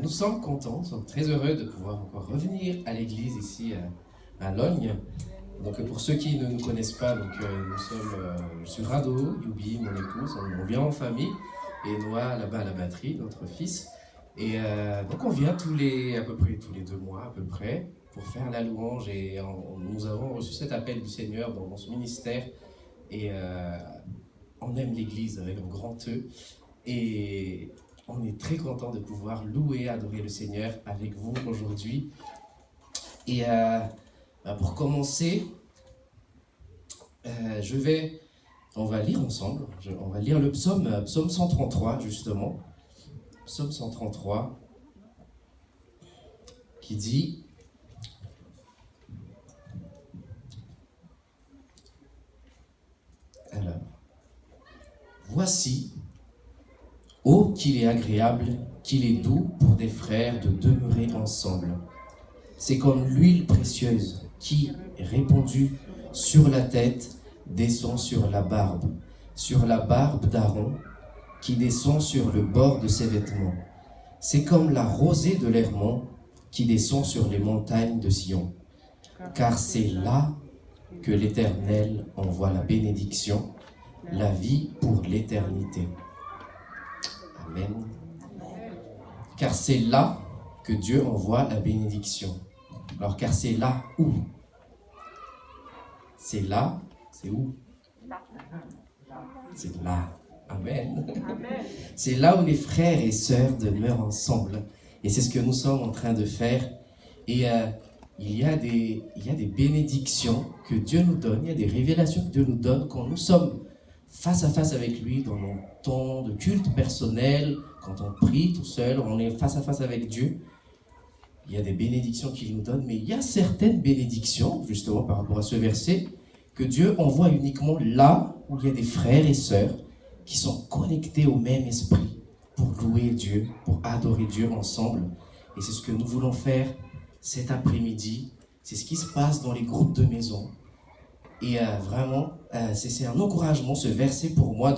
Nous sommes contents, nous sommes très heureux de pouvoir encore revenir à l'église ici à Logne. Donc pour ceux qui ne nous connaissent pas, je suis Rado, Yubi, mon épouse, on vient en famille, et Noah là-bas à la batterie, notre fils. Et donc on vient à peu près tous les 2 mois à peu près pour faire la louange, et nous avons reçu cet appel du Seigneur dans ce ministère, et on aime l'église avec un grand E, et on est très content de pouvoir louer, adorer le Seigneur avec vous aujourd'hui. Et pour commencer, on va lire ensemble, on va lire le psaume 133 justement, psaume 133, qui dit: alors, voici, ô qu'il est agréable, qu'il est doux pour des frères de demeurer ensemble. C'est comme l'huile précieuse qui, répandue sur la tête, descend sur la barbe d'Aaron, qui descend sur le bord de ses vêtements. C'est comme la rosée de l'Hermon qui descend sur les montagnes de Sion. Car c'est là que l'Éternel envoie la bénédiction, la vie pour l'éternité. Amen. Car c'est là que Dieu envoie la bénédiction. Alors, car c'est là où? C'est là, c'est où? C'est là. Amen. C'est là où les frères et sœurs demeurent ensemble. Et c'est ce que nous sommes en train de faire. Et il y a des bénédictions que Dieu nous donne, il y a des révélations que Dieu nous donne quand nous sommes face à face avec lui, dans nos temps de culte personnel, quand on prie tout seul, on est face à face avec Dieu. Il y a des bénédictions qu'il nous donne, mais il y a certaines bénédictions, justement par rapport à ce verset, que Dieu envoie uniquement là où il y a des frères et sœurs qui sont connectés au même esprit pour louer Dieu, pour adorer Dieu ensemble. Et c'est ce que nous voulons faire cet après-midi. C'est ce qui se passe dans les groupes de maison. Et vraiment, c'est un encouragement, ce verset pour moi,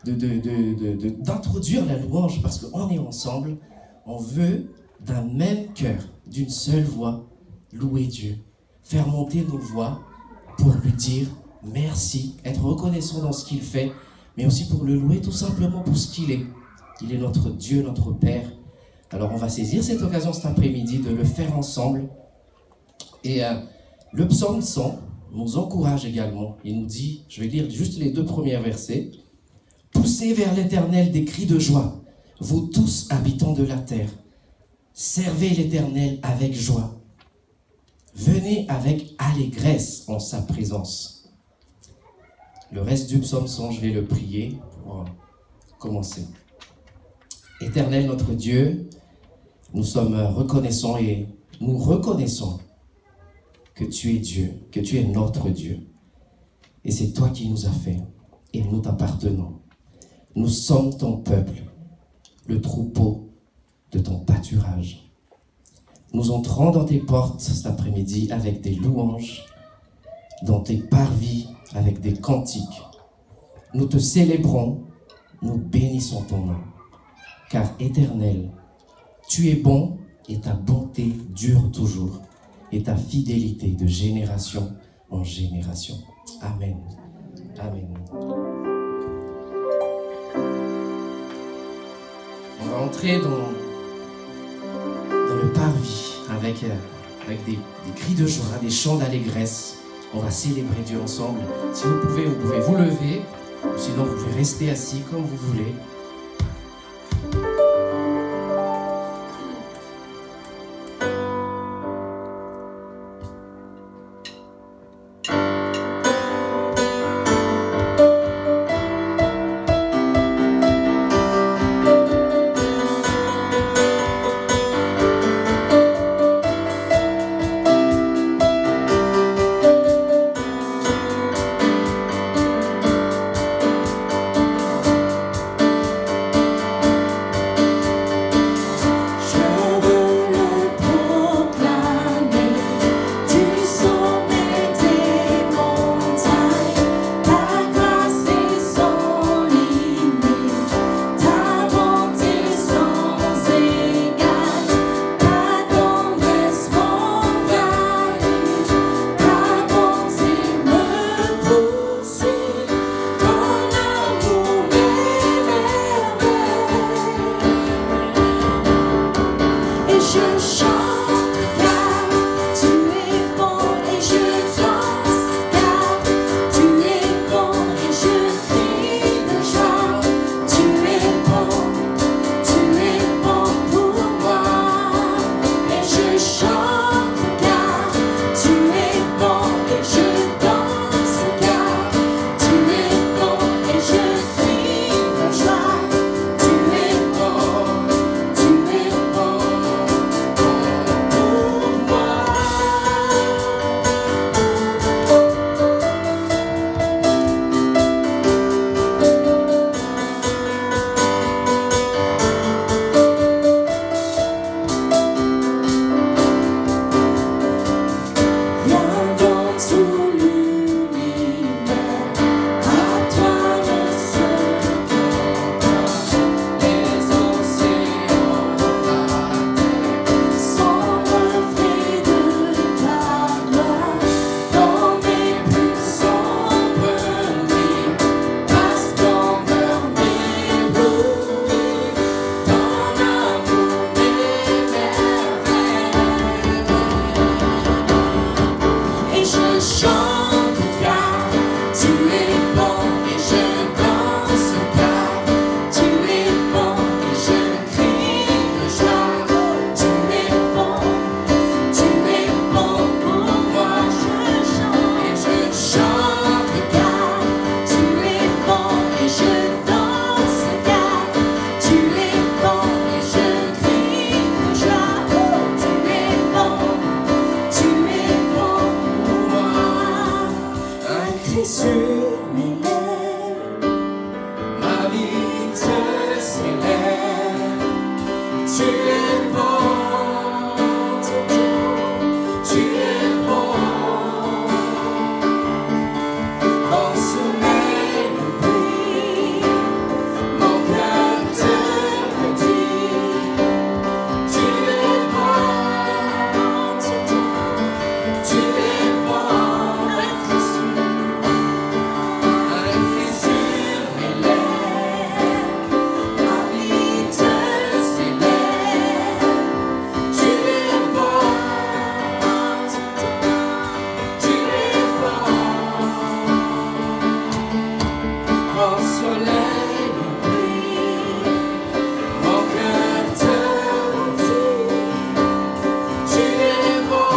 d'introduire la louange, parce qu'on est ensemble, on veut d'un même cœur, d'une seule voix, louer Dieu, faire monter nos voix pour lui dire merci, être reconnaissant dans ce qu'il fait, mais aussi pour le louer tout simplement pour ce qu'il est. Il est notre Dieu, notre Père. Alors on va saisir cette occasion cet après-midi de le faire ensemble. Et le psaume 100 nous encourage également. Il nous dit, je vais lire juste les 2 premiers versets: poussez vers l'Éternel des cris de joie, vous tous habitants de la terre. Servez l'Éternel avec joie. Venez avec allégresse en sa présence. Le reste du psaume 100, je vais le prier pour commencer. Éternel notre Dieu, nous sommes reconnaissants et nous reconnaissons que tu es Dieu, que tu es notre Dieu. Et c'est toi qui nous as fait et nous t'appartenons. Nous sommes ton peuple, le troupeau de ton pâturage. Nous entrons dans tes portes cet après-midi avec des louanges, dans tes parvis avec des cantiques. Nous te célébrons, nous bénissons ton nom. Car Éternel, tu es bon et ta bonté dure toujours, et ta fidélité de génération en génération. Amen. Amen. On va entrer dans le parvis avec des cris de joie, des chants d'allégresse. On va célébrer Dieu ensemble. Si vous pouvez vous lever, ou sinon vous pouvez rester assis comme vous voulez. Tu es bon, tu es bon. Quand le soleil brille, mon cœur te redit. Tu es bon, tu es bon. Un cri sur mes lèvres, ma vie te célèbre. Tu es bon, tu es bon. Quand le soleil brille, mon cœur te redit. Tu es bon,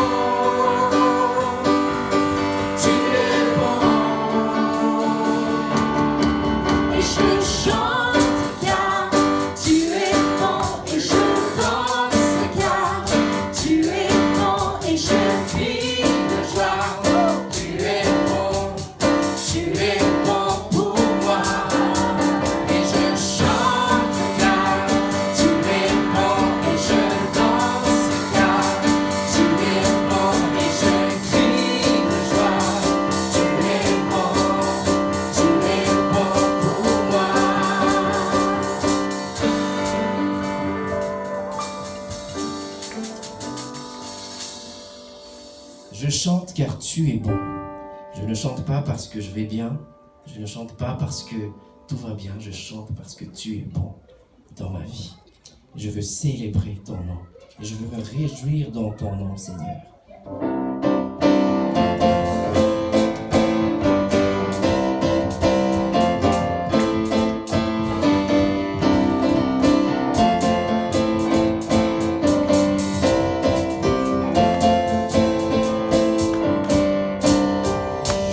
tu es bon. Et je chante car tu es bon, et je danse car tu es bon, et je crie de joie. Tu es bon pour moi. Et je chante car tu es bon, et je danse car tu es bon, et je crie de joie. Tu es bon pour moi. Je chante car tu es bon. Je ne chante pas parce que je vais bien. Je ne chante pas parce que tout va bien. Je chante parce que tu es bon dans ma vie. Je veux célébrer ton nom. Et je veux me réjouir dans ton nom, Seigneur.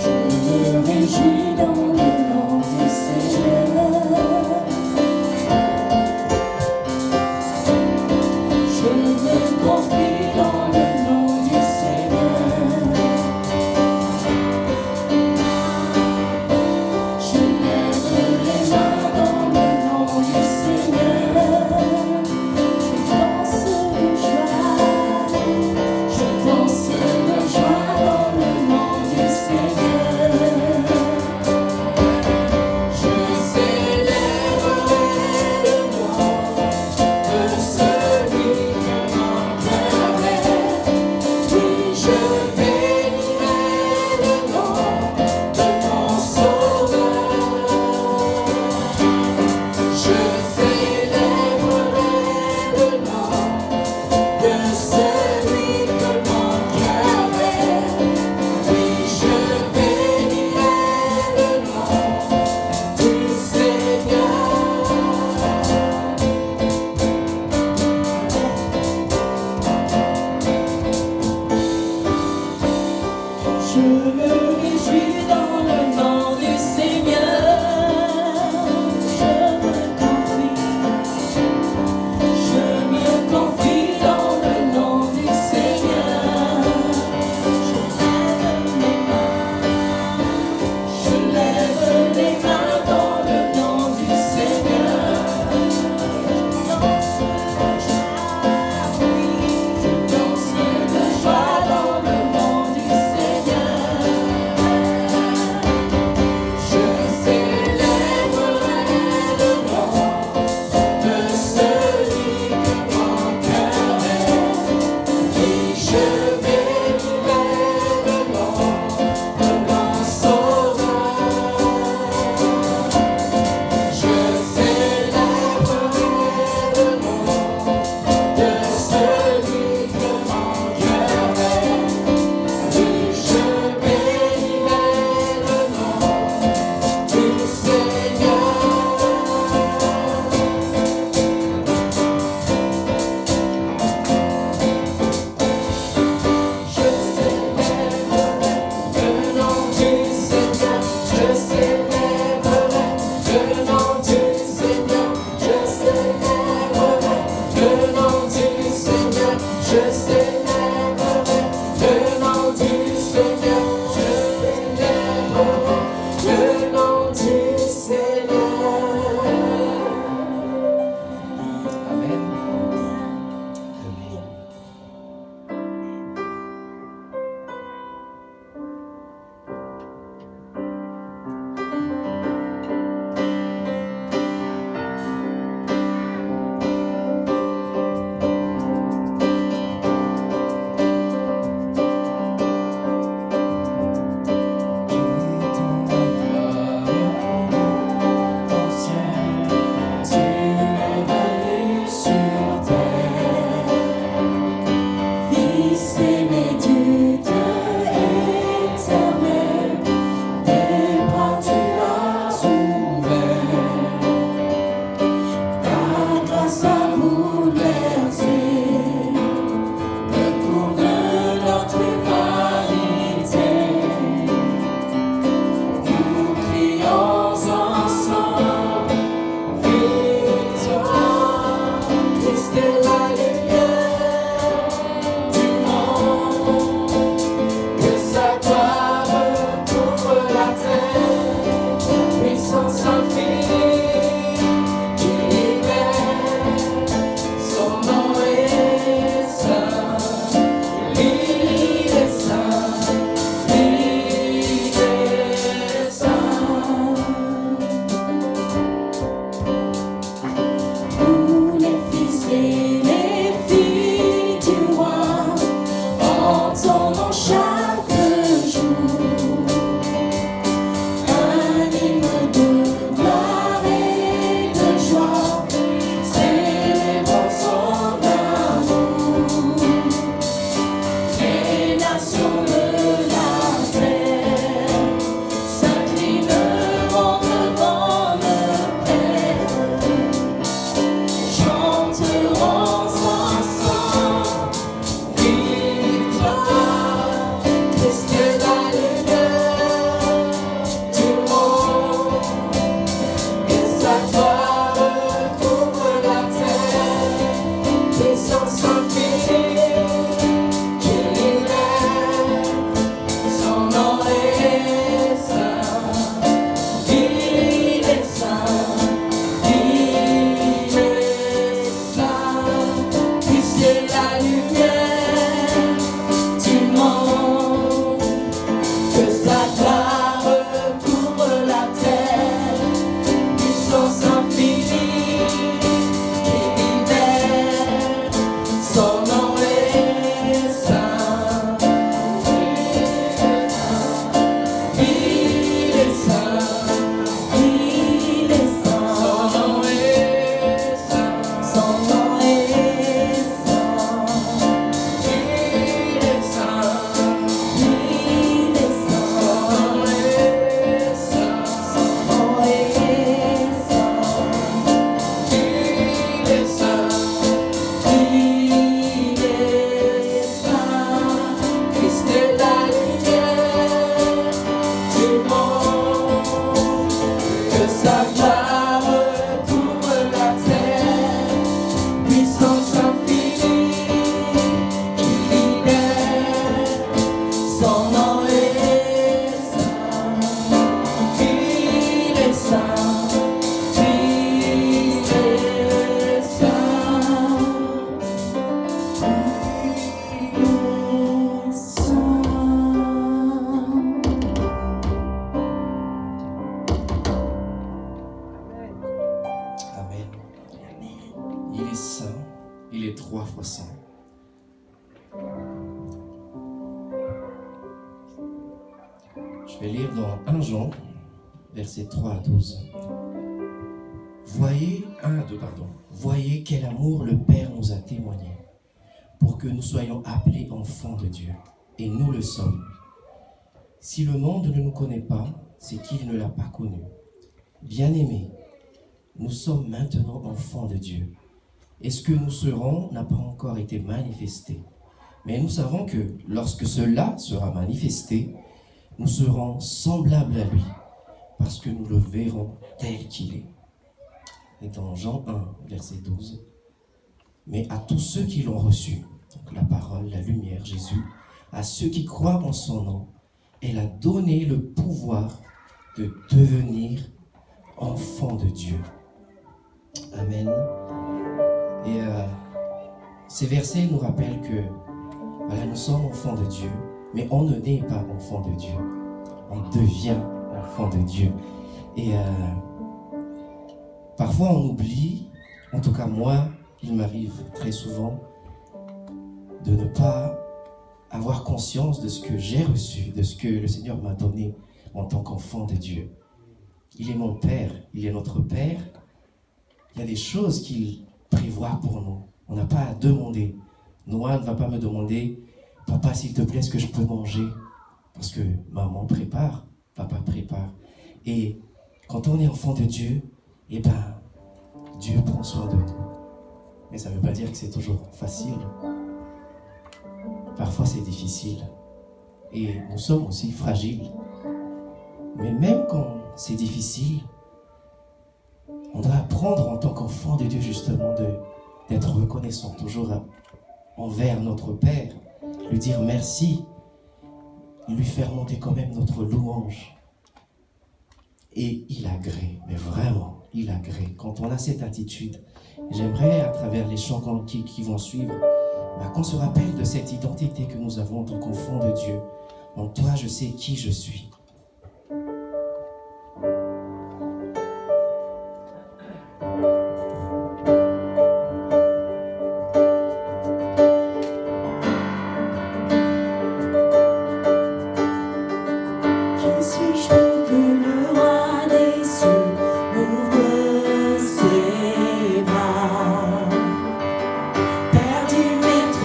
Je me réjouis dans le nom du Seigneur. Je me confie dans le nom du Seigneur. est saint, il est 3 fois saint. Je vais lire dans 1 Jean, versets 3 à 12. Voyez quel amour le Père nous a témoigné, pour que nous soyons appelés enfants de Dieu, et nous le sommes. Si le monde ne nous connaît pas, c'est qu'il ne l'a pas connu. Bien-aimés, nous sommes maintenant enfants de Dieu, et ce que nous serons n'a pas encore été manifesté. Mais nous savons que lorsque cela sera manifesté, nous serons semblables à lui, parce que nous le verrons tel qu'il est. Et dans Jean 1, verset 12, mais à tous ceux qui l'ont reçu, donc la parole, la lumière, Jésus, à ceux qui croient en son nom, elle a donné le pouvoir de devenir enfants de Dieu. Amen. Et ces versets nous rappellent que voilà, nous sommes enfants de Dieu, mais on ne naît pas enfant de Dieu. On devient enfant de Dieu. Et parfois on oublie, en tout cas moi, il m'arrive très souvent de ne pas avoir conscience de ce que j'ai reçu, de ce que le Seigneur m'a donné en tant qu'enfant de Dieu. Il est mon Père, il est notre Père. Il y a des choses qu'il prévoit pour nous. On n'a pas à demander. Noah ne va pas me demander, papa, s'il te plaît, est-ce que je peux manger? Parce que maman prépare, papa prépare. Et quand on est enfant de Dieu, eh ben, Dieu prend soin de nous. Mais ça ne veut pas dire que c'est toujours facile. Parfois c'est difficile. Et nous sommes aussi fragiles. Mais même quand c'est difficile, on doit apprendre en tant qu'enfant de Dieu justement d'être reconnaissant toujours envers notre Père, lui dire merci, lui faire monter quand même notre louange. Et il agrée, mais vraiment, il agrée. Quand on a cette attitude, j'aimerais à travers les chants qui vont suivre, qu'on se rappelle de cette identité que nous avons en tant qu'enfants de Dieu. En toi, je sais qui je suis.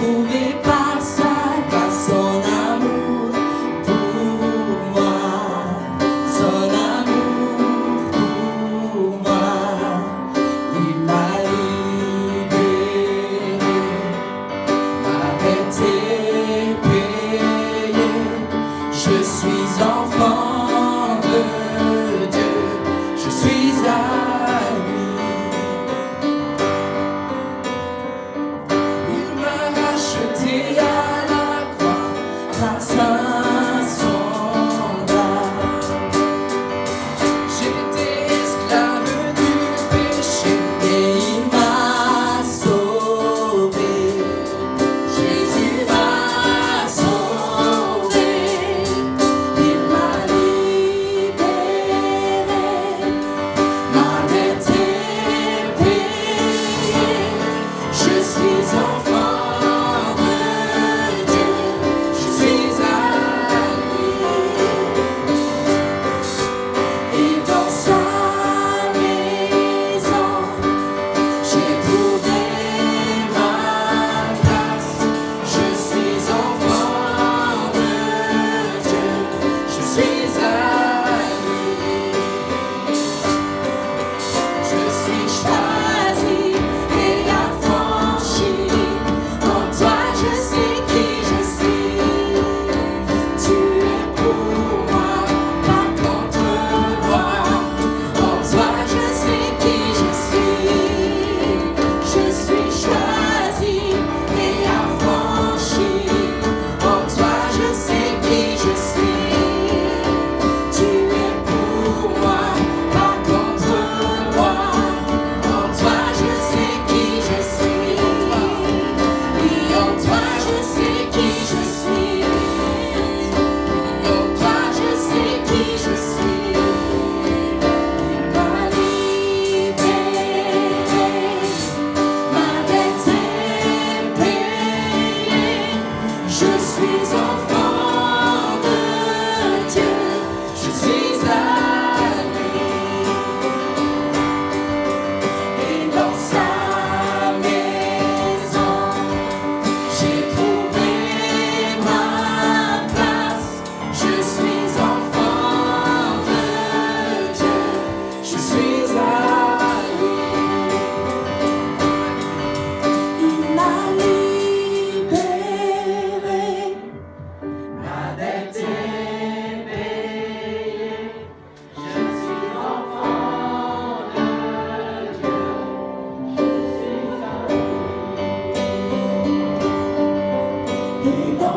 Trouvé par sa grâce, son amour pour moi.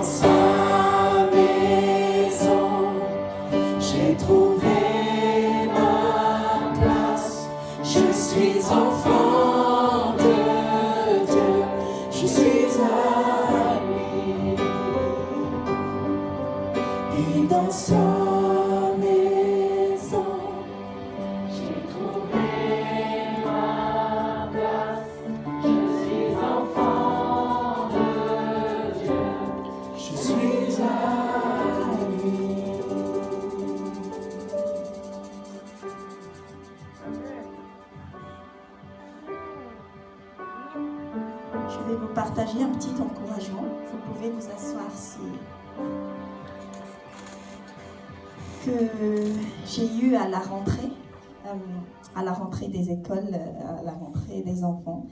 sa maison, j'ai trouvé ma place. Je suis enfant de Dieu, je suis à lui. Et dans sa maison, j'ai trouvé ma place. Je suis enfant de Dieu, je suis à lui. Je vais vous partager un petit encouragement. Vous pouvez vous asseoir si que j'ai eu à la rentrée des écoles, à la rentrée des enfants.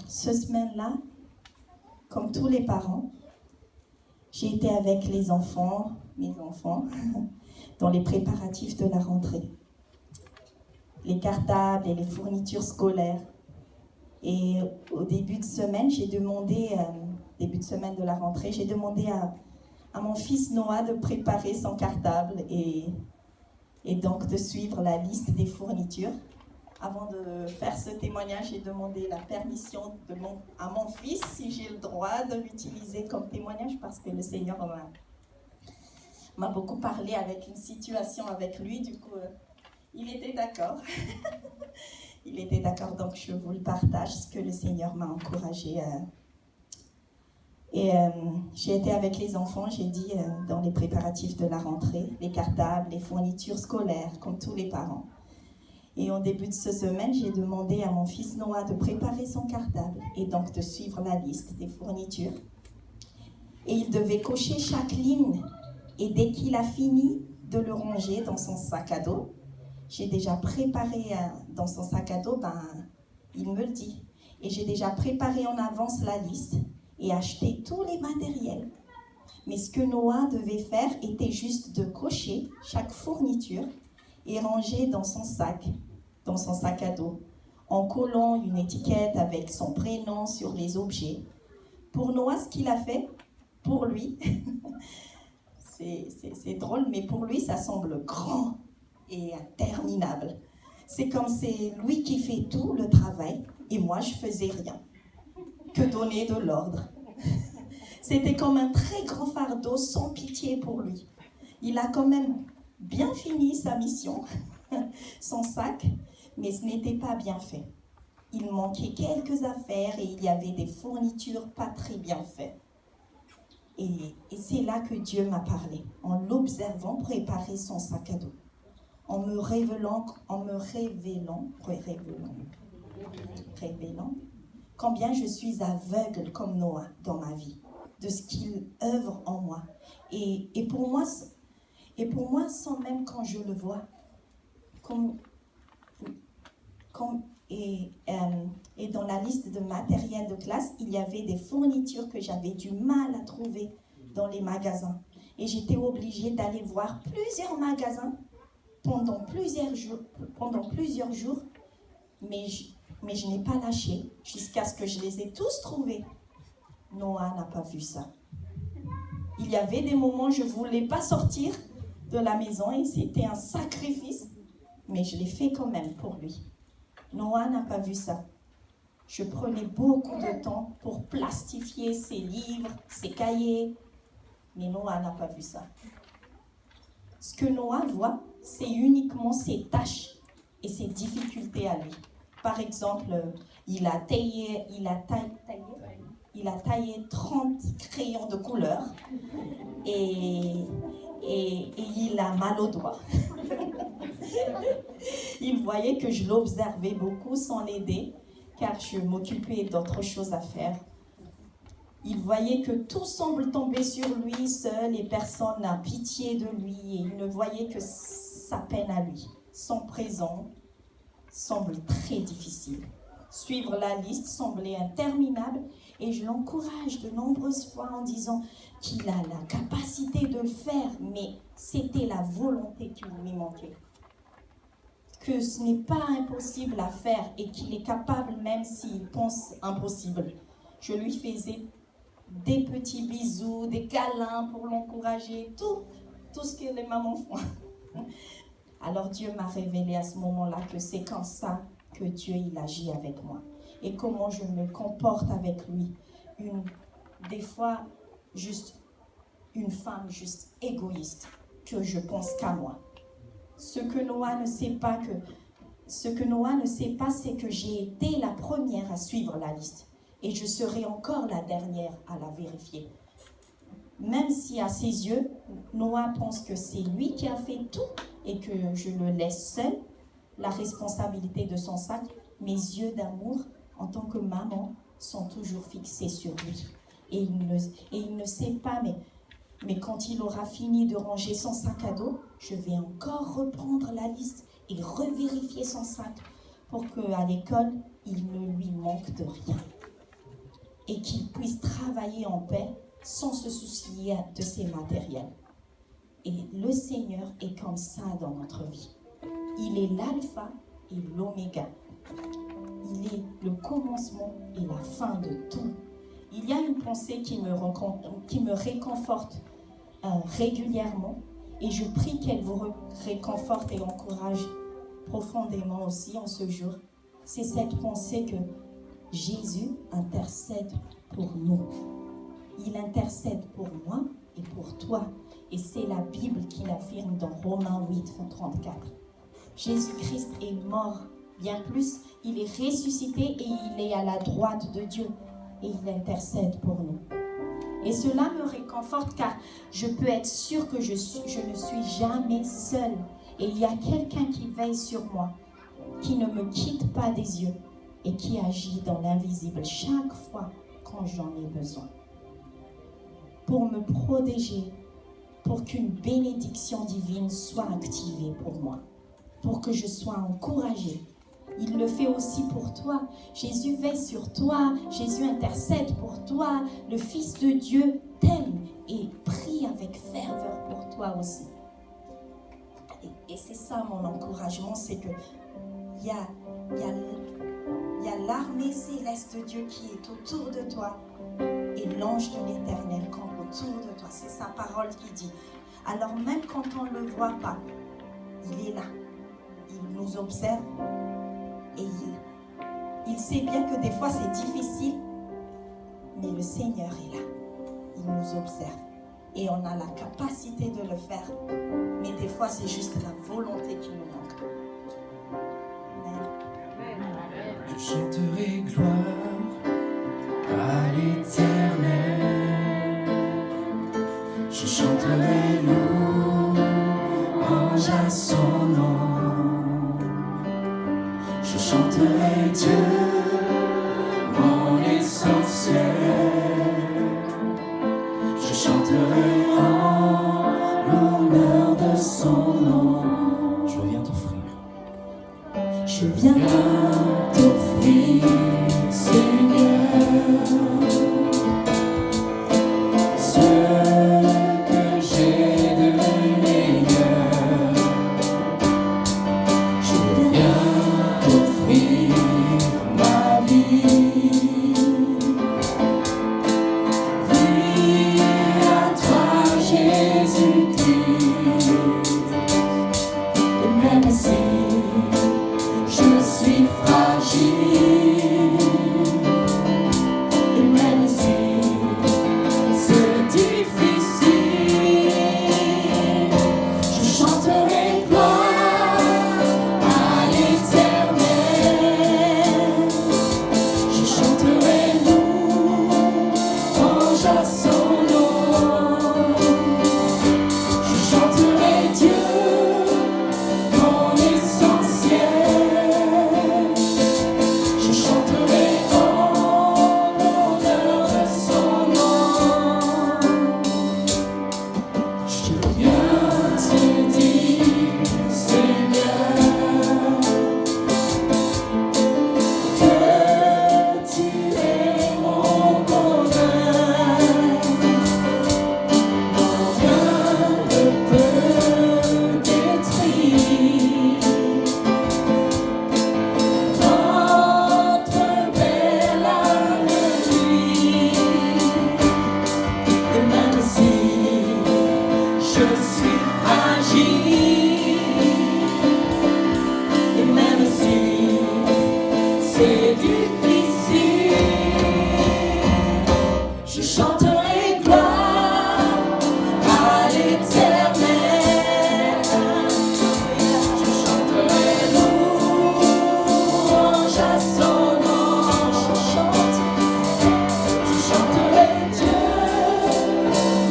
Ce semaine-là, comme tous les parents, j'ai été avec les enfants, mes enfants, dans les préparatifs de la rentrée. Les cartables et les fournitures scolaires. Et au début de semaine, début de semaine de la rentrée, j'ai demandé à mon fils Noah de préparer son cartable et donc de suivre la liste des fournitures. Avant de faire ce témoignage, j'ai demandé la permission à mon fils si j'ai le droit de l'utiliser comme témoignage parce que le Seigneur m'a beaucoup parlé avec une situation avec lui. Du coup, il était d'accord. Il était d'accord, donc je vous le partage, ce que le Seigneur m'a encouragé. J'ai été avec les enfants, j'ai dit, dans les préparatifs de la rentrée, les cartables, les fournitures scolaires, comme tous les parents. Et au début de cette semaine, j'ai demandé à mon fils Noah de préparer son cartable et donc de suivre la liste des fournitures. Et il devait cocher chaque ligne. Et dès qu'il a fini de le ranger dans son sac à dos, j'ai déjà préparé dans son sac à dos, il me le dit. Et j'ai déjà préparé en avance la liste et acheté tous les matériels. Mais ce que Noah devait faire était juste de cocher chaque fourniture et ranger dans son sac à dos, en collant une étiquette avec son prénom sur les objets. Pour Noah, ce qu'il a fait, pour lui, c'est drôle, mais pour lui, ça semble grand et interminable. C'est comme c'est lui qui fait tout le travail et moi je faisais rien que donner de l'ordre. C'était comme un très grand fardeau sans pitié pour lui. Il a quand même bien fini sa mission, son sac, mais ce n'était pas bien fait. Il manquait quelques affaires et il y avait des fournitures pas très bien faites. Et c'est là que Dieu m'a parlé, en l'observant préparer son sac à dos. En me révélant combien je suis aveugle comme Noah dans ma vie, de ce qu'il œuvre en moi. Et pour moi, sans même quand je le vois, et dans la liste de matériel de classe, il y avait des fournitures que j'avais du mal à trouver dans les magasins. Et j'étais obligée d'aller voir plusieurs magasins pendant plusieurs jours, mais je n'ai pas lâché jusqu'à ce que je les ai tous trouvés. Noah n'a pas vu ça. Il y avait des moments où je ne voulais pas sortir de la maison et c'était un sacrifice, mais je l'ai fait quand même pour lui. Noah n'a pas vu ça. Je prenais beaucoup de temps pour plastifier ses livres, ses cahiers, mais Noah n'a pas vu ça. Ce que Noah voit, c'est uniquement ses tâches et ses difficultés à lui. Par exemple, il a taillé 30 crayons de couleur et il a mal aux doigts. Il voyait que je l'observais beaucoup sans l'aider, car je m'occupais d'autres choses à faire. Il voyait que tout semble tomber sur lui seul et personne n'a pitié de lui et il ne voyait que sa peine à lui. Son présent semble très difficile. Suivre la liste semblait interminable et je l'encourage de nombreuses fois en disant qu'il a la capacité de le faire, mais c'était la volonté qui lui manquait. Que ce n'est pas impossible à faire et qu'il est capable même s'il pense impossible. Je lui faisais des petits bisous, des câlins pour l'encourager, tout ce que les mamans font. Alors Dieu m'a révélé à ce moment-là que c'est comme ça que Dieu il agit avec moi. Et comment je me comporte avec lui. Des fois, juste une femme juste égoïste, que je pense qu'à moi. Ce que Noah ne sait pas, c'est que j'ai été la première à suivre la liste. Et je serai encore la dernière à la vérifier. Même si à ses yeux, Noah pense que c'est lui qui a fait tout et que je le laisse seul, la responsabilité de son sac, mes yeux d'amour en tant que maman sont toujours fixés sur lui. Et il ne sait pas, mais quand il aura fini de ranger son sac à dos, je vais encore reprendre la liste et revérifier son sac pour qu'à l'école, il ne lui manque de rien. Et qu'il puisse travailler en paix sans se soucier de ses matériels. Et le Seigneur est comme ça dans notre vie. Il est l'alpha et l'oméga. Il est le commencement et la fin de tout. Il y a une pensée qui me réconforte régulièrement et je prie qu'elle vous réconforte et encourage profondément aussi en ce jour. C'est cette pensée que Jésus intercède pour nous. Il intercède pour moi et pour toi. Et c'est la Bible qui l'affirme dans Romains 8, 34. Jésus-Christ est mort. Bien plus, il est ressuscité et il est à la droite de Dieu. Et il intercède pour nous. Et cela me réconforte car je peux être sûre que je ne suis jamais seule. Et il y a quelqu'un qui veille sur moi, qui ne me quitte pas des yeux et qui agit dans l'invisible chaque fois quand j'en ai besoin. Pour me protéger, pour qu'une bénédiction divine soit activée pour moi, pour que je sois encouragée. Il le fait aussi pour toi. Jésus veille sur toi. Jésus intercède pour toi. Le Fils de Dieu t'aime et prie avec ferveur pour toi aussi. Et c'est ça mon encouragement, c'est que il y a l'armée céleste de Dieu qui est autour de toi et l'ange de l'Éternel campe autour de toi. C'est sa parole qui dit. Alors même quand on ne le voit pas, il est là. Il nous observe. Et il sait bien que des fois c'est difficile, mais le Seigneur est là. Il nous observe. Et on a la capacité de le faire. Mais des fois c'est juste la volonté qui nous manque. Amen. Je chanterai gloire à l'Éternel. Je chanterai louange à son nom. Je chanterai Dieu, mon essentiel. Je chanterai en l'honneur de son nom. Je viens t'offrir. Je viens t'offrir, Seigneur, ce que j'ai de meilleur. Je viens t'offrir ma c'est difficile. Je chanterai gloire à l'Éternel. Je chanterai louange à son nom. Je chanterai Dieu,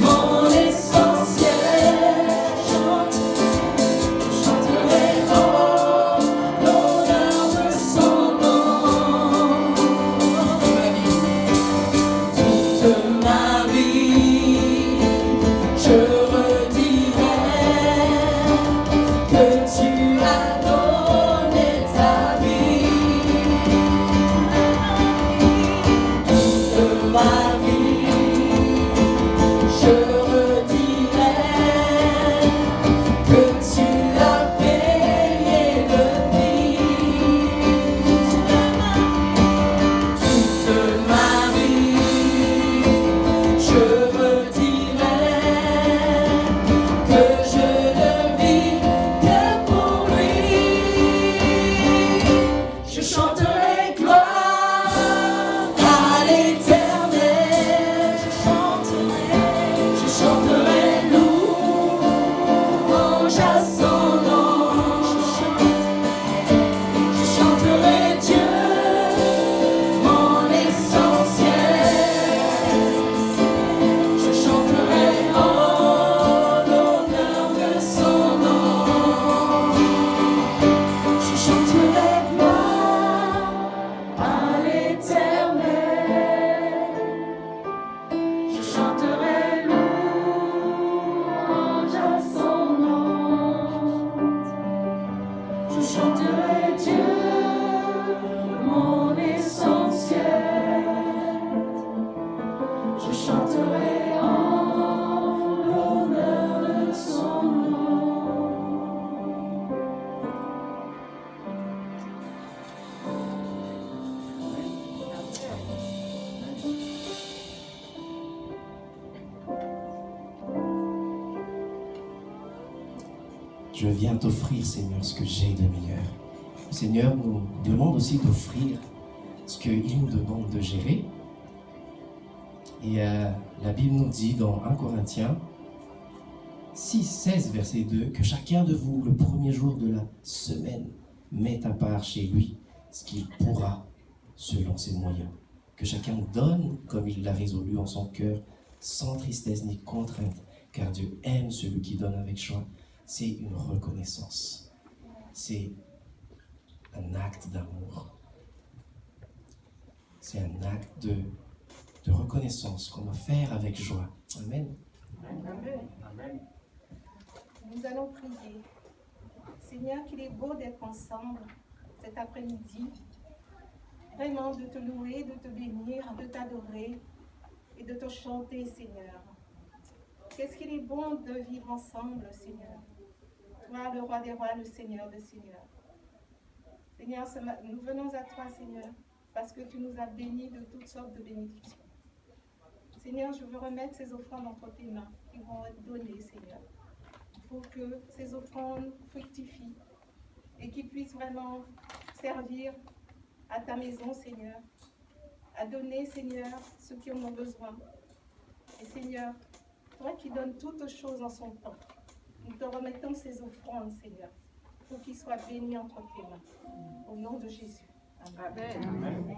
mon essentiel. Je chanterai l'honneur de son nom. Toute ma vie, je redirai que tu as donné ta vie. Toute ma vie, je redirai que tu as payé le prix. Toute ma vie, je redirai que je ne vis que pour lui. Je chanterai gloire à l'Éternel. Je chanterai louange à son nom. Je chanterai Dieu, mon essentiel. Je chanterai en l'honneur de son nom. Je chanterai gloire à l'Éternel. Je chanterai louange à son nom. Je chanterai Dieu, mon essentiel. Je chanterai en l'honneur de son nom. Je viens t'offrir, Seigneur, ce que j'ai de meilleur. Le Seigneur nous demande aussi d'offrir ce qu'il nous demande de gérer. Et la Bible nous dit dans 1 Corinthiens 6, 16, verset 2, que chacun de vous, le premier jour de la semaine, mette à part chez lui ce qu'il pourra selon ses moyens. Que chacun donne comme il l'a résolu en son cœur, sans tristesse ni contrainte, car Dieu aime celui qui donne avec joie. C'est une reconnaissance. C'est un acte d'amour. C'est un acte de reconnaissance qu'on doit faire avec joie. Amen. Amen. Nous allons prier. Seigneur, qu'il est beau d'être ensemble cet après-midi. Vraiment de te louer, de te bénir, de t'adorer et de te chanter, Seigneur. Qu'est-ce qu'il est bon de vivre ensemble, Seigneur. Toi, le roi des rois, le Seigneur des seigneurs. Seigneur, nous venons à toi, Seigneur, parce que tu nous as bénis de toutes sortes de bénédictions. Seigneur, je veux remettre ces offrandes entre tes mains qui vont être données, Seigneur, pour que ces offrandes fructifient et qu'ils puissent vraiment servir à ta maison, Seigneur, à donner, Seigneur, ceux qui en ont besoin. Et Seigneur, toi qui donnes toutes choses en son temps, nous te remettons ces offrandes, Seigneur, pour qu'ils soient bénis entre tes mains. Au nom de Jésus. Amen. Amen.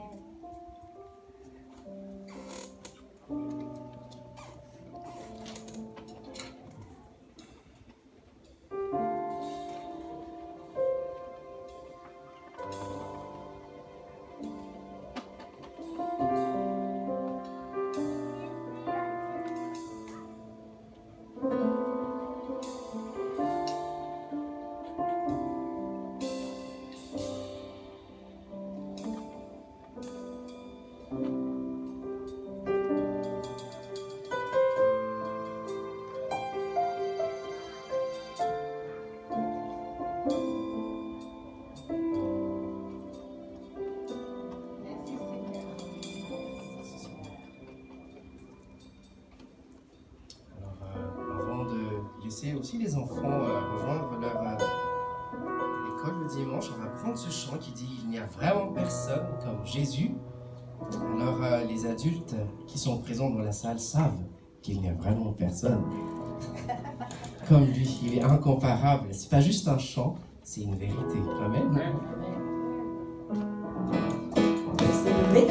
Laisser aussi les enfants rejoindre leur école dimanche, on va prendre ce chant qui dit « Il n'y a vraiment personne comme Jésus ». Alors, les adultes qui sont présents dans la salle savent qu'il n'y a vraiment personne comme lui. Il est incomparable. C'est pas juste un chant, c'est une vérité. Amen. C'est levé.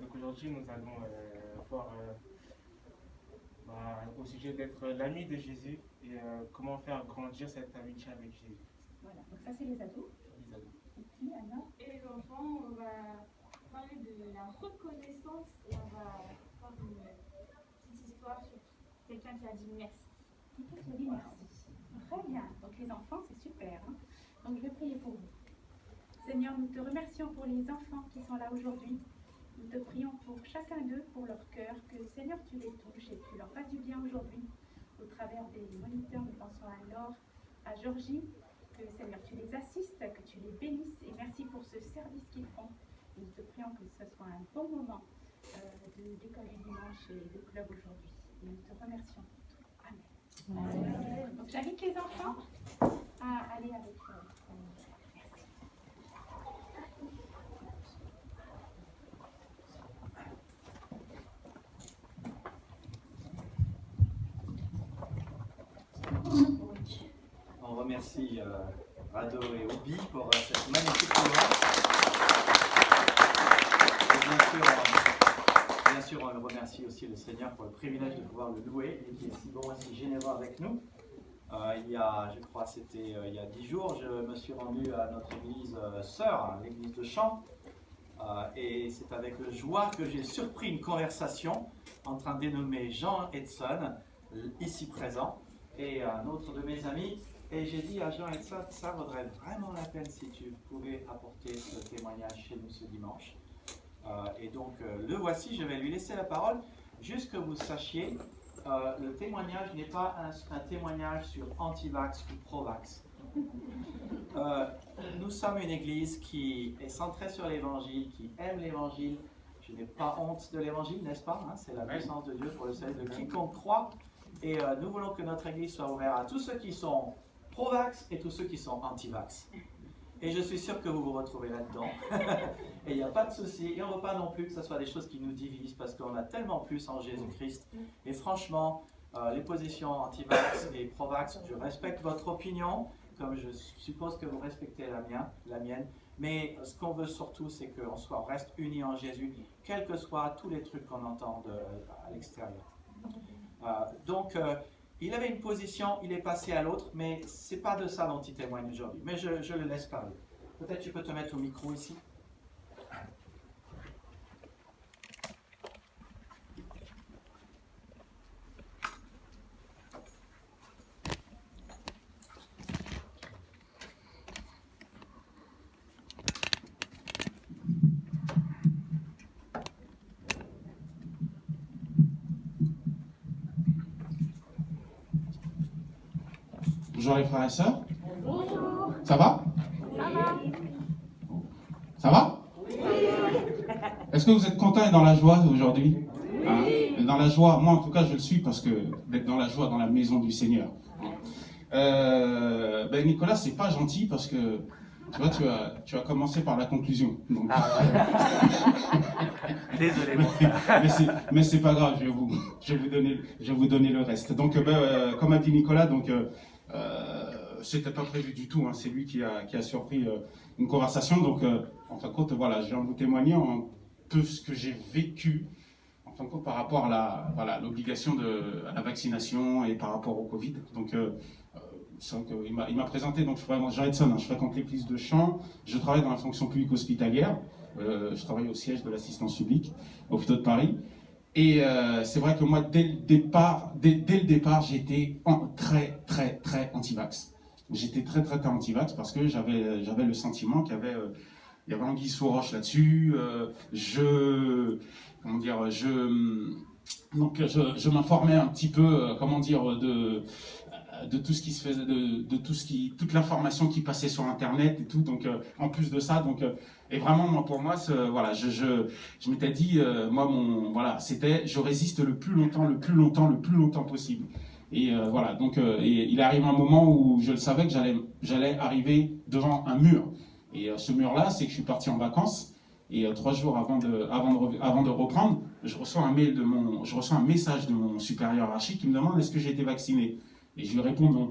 Donc aujourd'hui, nous allons voir au sujet d'être l'ami de Jésus et comment faire grandir cette amitié avec Jésus. Voilà, donc ça c'est les ados. Les ados. Et puis Anna. Et les enfants, on va parler de la reconnaissance et on va faire une petite histoire sur quelqu'un qui a dit merci. Quelqu'un qui a dit merci. Très bien. Donc les enfants, c'est super. Hein. Donc je vais prier pour vous. Seigneur, nous te remercions pour les enfants qui sont là aujourd'hui. Nous te prions pour chacun d'eux, pour leur cœur, que Seigneur, tu les touches et tu leur fasses du bien aujourd'hui. Au travers des moniteurs, nous pensons à Laure, à Georgie, que Seigneur, tu les assistes, que tu les bénisses et merci pour ce service qu'ils font. Et nous te prions que ce soit un bon moment d'école du dimanche et de club aujourd'hui. Et nous te remercions pour tout. Amen. Amen. Donc j'invite les enfants à aller avec merci. On remercie Rado et Obi pour cette magnifique programme. Bien sûr, on remercie aussi le Seigneur pour le privilège de pouvoir le louer et qui est si bon et si généreux avec nous. Il y a, je crois, c'était il y a 10 jours, je me suis rendu à notre église sœur, l'église de Champs. Et c'est avec joie que j'ai surpris une conversation entre un dénommé Jean Edson, ici présent, et un autre de mes amis. Et j'ai dit à Jean Edson, ça vaudrait vraiment la peine si tu pouvais apporter ce témoignage chez nous ce dimanche. Et donc le voici, je vais lui laisser la parole, juste que vous sachiez, le témoignage n'est pas un témoignage sur anti-vax ou pro-vax. Nous sommes une église qui est centrée sur l'évangile, qui aime l'évangile. Je n'ai pas honte de l'évangile, n'est-ce pas, hein? C'est la puissance de Dieu pour le salut de quiconque croit. Et nous voulons que notre église soit ouverte à tous ceux qui sont pro-vax et tous ceux qui sont anti-vax. Et je suis sûr que vous vous retrouvez là-dedans. Et il n'y a pas de souci. Et on ne veut pas non plus que ce soit des choses qui nous divisent parce qu'on a tellement plus en Jésus-Christ. Et franchement, les positions anti-vax et pro-vax, je respecte votre opinion, comme je suppose que vous respectez la mienne. Mais ce qu'on veut surtout, c'est qu'on reste unis en Jésus, quels que soient tous les trucs qu'on entend à l'extérieur. Donc, il avait une position, il est passé à l'autre, mais ce n'est pas de ça dont il témoigne aujourd'hui. Mais je le laisse parler. Peut-être tu peux te mettre au micro ici. Bonjour les frères et sœurs. Bonjour. Ça va? Ça va. Ça va? Oui. Est-ce que vous êtes contents et dans la joie aujourd'hui? Hein? Dans la joie, moi en tout cas je le suis parce que d'être dans la joie dans la maison du Seigneur. Nicolas, c'est pas gentil parce que tu vois, tu as commencé par la conclusion. Donc... Désolé. mais c'est pas grave, je vais vous donner le reste. Donc, comme a dit Nicolas, donc c'était pas prévu du tout. Hein, c'est lui qui a surpris une conversation. Donc, en fin de compte, voilà, je viens vous témoigner un peu ce que j'ai vécu. En fin de compte, par rapport à l'obligation à la vaccination et par rapport au Covid. Donc, il m'a présenté, donc Jean Edson, hein, je fréquente l'église de Champs, je travaille dans la fonction publique hospitalière, je travaille au siège de l'assistance publique, au hôpital de Paris, et c'est vrai que moi, dès le départ, j'étais très anti-vax. J'étais très anti-vax parce que j'avais le sentiment qu'il y avait anguille sous roche là-dessus, je m'informais un petit peu, de tout ce qui se faisait, toute l'information qui passait sur Internet et tout. Donc, en plus de ça, et vraiment, moi, pour moi, je m'étais dit, c'était, je résiste le plus longtemps possible. Et voilà, donc, et il arrive un moment où je le savais que j'allais arriver devant un mur. Et ce mur-là, c'est que je suis parti en vacances. Et 3 jours avant de reprendre, je reçois un message de mon supérieur hiérarchique qui me demande est-ce que j'ai été vacciné. Et je lui réponds non,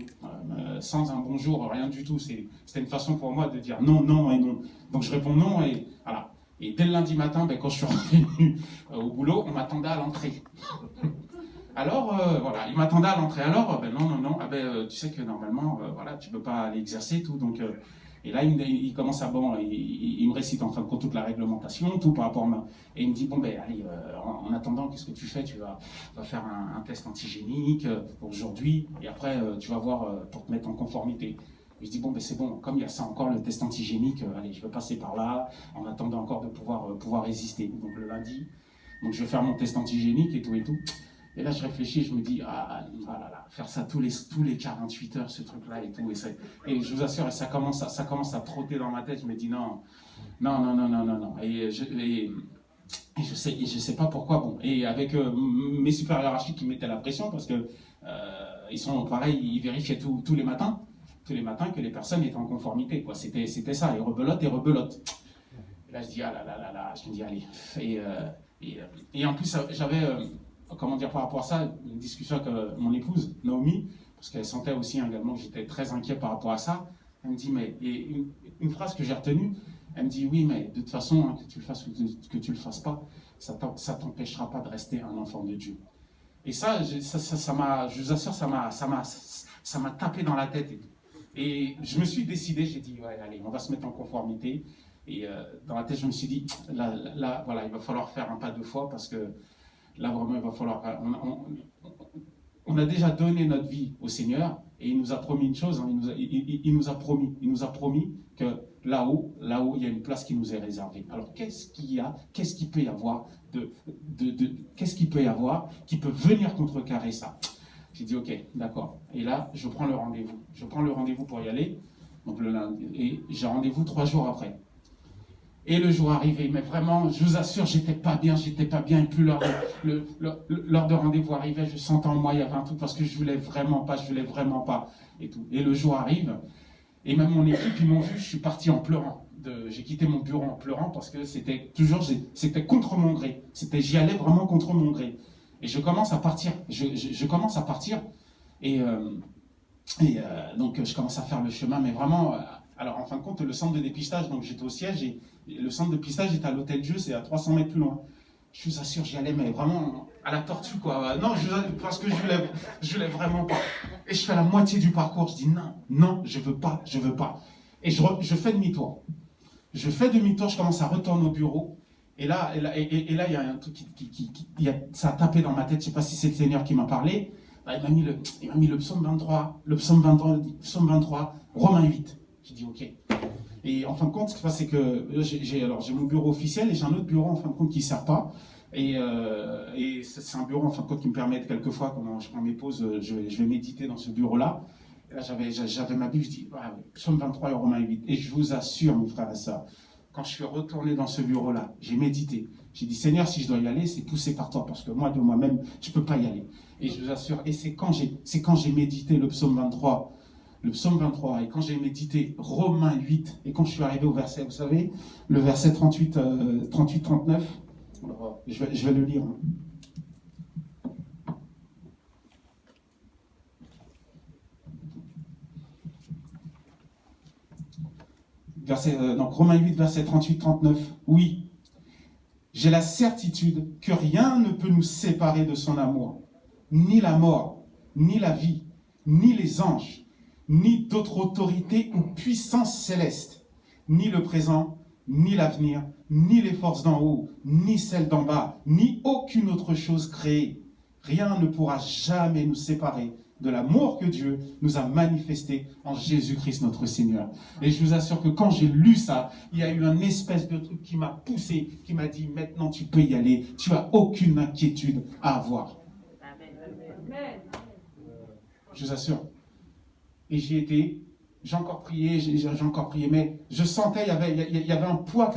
sans un bonjour, rien du tout. C'était une façon pour moi de dire non et non. Donc je réponds non et voilà. Et dès le lundi matin, quand je suis revenu au boulot, on m'attendait à l'entrée. Alors voilà, il m'attendait à l'entrée. Alors non, tu sais que normalement, tu peux pas aller exercer tout. Donc et là il commence il me récite en fin de compte toute la réglementation, tout par rapport et il me dit allez, en attendant, qu'est-ce que tu fais? Tu vas faire un test antigénique aujourd'hui et après tu vas voir pour te mettre en conformité. Et je dis c'est bon, comme il y a ça encore le test antigénique, allez, je vais passer par là en attendant encore de pouvoir résister. Donc le lundi, donc je vais faire mon test antigénique et tout. Et là, je réfléchis, je me dis, faire ça tous les 48 heures, ce truc-là et tout. Et je vous assure, ça commence à trotter dans ma tête. Je me dis, non. Et je sais pas pourquoi. Bon, et avec mes supérieurs hiérarchiques qui mettaient la pression, parce que ils sont pareil, ils vérifiaient tous les matins que les personnes étaient en conformité. Quoi. C'était ça, et rebelote. Et là, je dis, je me dis, allez. Et en plus, j'avais... par rapport à ça, une discussion avec mon épouse, Naomi, parce qu'elle sentait aussi également que j'étais très inquiet par rapport à ça. Elle me dit, et une phrase que j'ai retenue, elle me dit, oui, mais de toute façon, hein, que tu le fasses ou que tu le fasses pas, ça t'empêchera pas de rester un enfant de Dieu. Et ça m'a, je vous assure, ça m'a tapé dans la tête. Et je me suis décidé, j'ai dit, ouais, allez, on va se mettre en conformité. Et dans la tête, je me suis dit, là, voilà, il va falloir faire un pas 2 fois parce que là, vraiment, il va falloir... On a déjà donné notre vie au Seigneur et il nous a promis une chose, hein, il nous a promis que là-haut, il y a une place qui nous est réservée. Alors, qu'est-ce qu'il peut y avoir qui peut venir contrecarrer ça? J'ai dit, ok, d'accord. Et là, je prends le rendez-vous. Je prends le rendez-vous pour y aller, donc le lundi. Et j'ai rendez-vous 3 jours après. Et le jour arrivé, mais vraiment, je vous assure, j'étais pas bien. Et plus l'heure de rendez-vous arrivait, je sentais en moi, il y avait un truc parce que je voulais vraiment pas. Et tout. Et le jour arrive, et même mon équipe, ils m'ont vu, je suis parti en pleurant. J'ai quitté mon bureau en pleurant parce que c'était contre mon gré. J'y allais vraiment contre mon gré. Et je commence à partir. Je commence à partir. Donc, je commence à faire le chemin, mais vraiment. Alors, en fin de compte, le centre de dépistage, donc j'étais au siège, et le centre de dépistage est à l'Hôtel Dieu, c'est à 300 mètres plus loin. Je vous assure, j'y allais, mais vraiment à la tortue, quoi. Non, parce que je voulais vraiment pas. Et je fais la moitié du parcours, je dis non, je veux pas. Et je fais demi-tour. Je commence à retourner au bureau. Et là, il y a un truc ça a tapé dans ma tête. Je ne sais pas si c'est le Seigneur qui m'a parlé. Il m'a mis le psaume 23, Romains 8. J'ai dit ok. Et en fin de compte, ce qui se passe, c'est que j'ai mon bureau officiel et j'ai un autre bureau en fin de compte qui ne sert pas. Et c'est un bureau en fin de compte qui me permet quelquefois, quand je prends mes pauses, je vais méditer dans ce bureau-là. Et là, j'avais ma Bible, je dis psaume 23 et Romains 8. Et je vous assure, mes frères et sœurs, quand je suis retourné dans ce bureau-là, j'ai médité. J'ai dit, Seigneur, si je dois y aller, c'est poussé par toi, parce que moi, de moi-même, je ne peux pas y aller. Et je vous assure, et c'est quand j'ai médité le psaume 23, et quand j'ai médité Romains 8, et quand je suis arrivé au verset, vous savez, le verset 38-39, je vais le lire. Donc Romains 8, verset 38-39. Oui, j'ai la certitude que rien ne peut nous séparer de son amour, ni la mort, ni la vie, ni les anges, ni d'autres autorités ou puissances célestes, ni le présent, ni l'avenir, ni les forces d'en haut, ni celles d'en bas, ni aucune autre chose créée. Rien ne pourra jamais nous séparer de l'amour que Dieu nous a manifesté en Jésus-Christ notre Seigneur. Et je vous assure que quand j'ai lu ça, il y a eu un espèce de truc qui m'a poussé, qui m'a dit, maintenant tu peux y aller, tu n'as aucune inquiétude à avoir. Amen. Je vous assure. Et j'y étais, j'ai encore prié, mais je sentais, il y avait un poids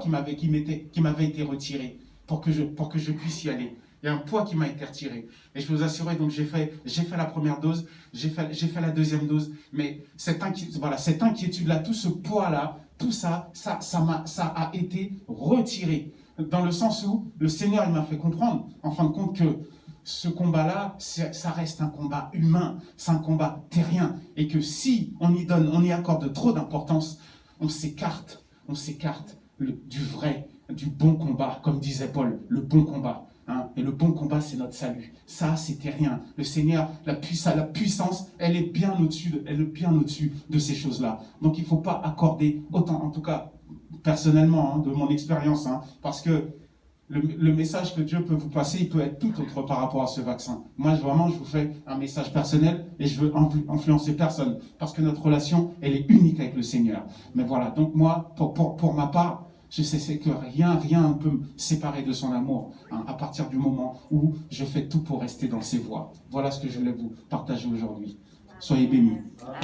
qui m'avait été retiré pour que je puisse y aller. Il y a un poids qui m'a été retiré. Et je peux vous assurer, donc j'ai fait la première dose, j'ai fait la deuxième dose, mais cette inquiétude-là, tout ce poids-là, tout ça a été retiré. Dans le sens où le Seigneur, il m'a fait comprendre, en fin de compte, que ce combat-là, ça reste un combat humain, c'est un combat terrien. Et que si on y accorde trop d'importance, on s'écarte du vrai, du bon combat, comme disait Paul, le bon combat. Et le bon combat, c'est notre salut. Ça, c'était rien. Le Seigneur, la puissance, elle est bien au-dessus de ces choses-là. Donc, il ne faut pas accorder autant, en tout cas, personnellement, de mon expérience, parce que le message que Dieu peut vous passer, il peut être tout autre par rapport à ce vaccin. Moi, vraiment, je vous fais un message personnel et je veux influencer personne, parce que notre relation, elle est unique avec le Seigneur. Mais voilà, donc moi, pour ma part, je sais que rien ne peut me séparer de son amour, à partir du moment où je fais tout pour rester dans ses voies. Voilà ce que je voulais vous partager aujourd'hui. Soyez bénis. Amen.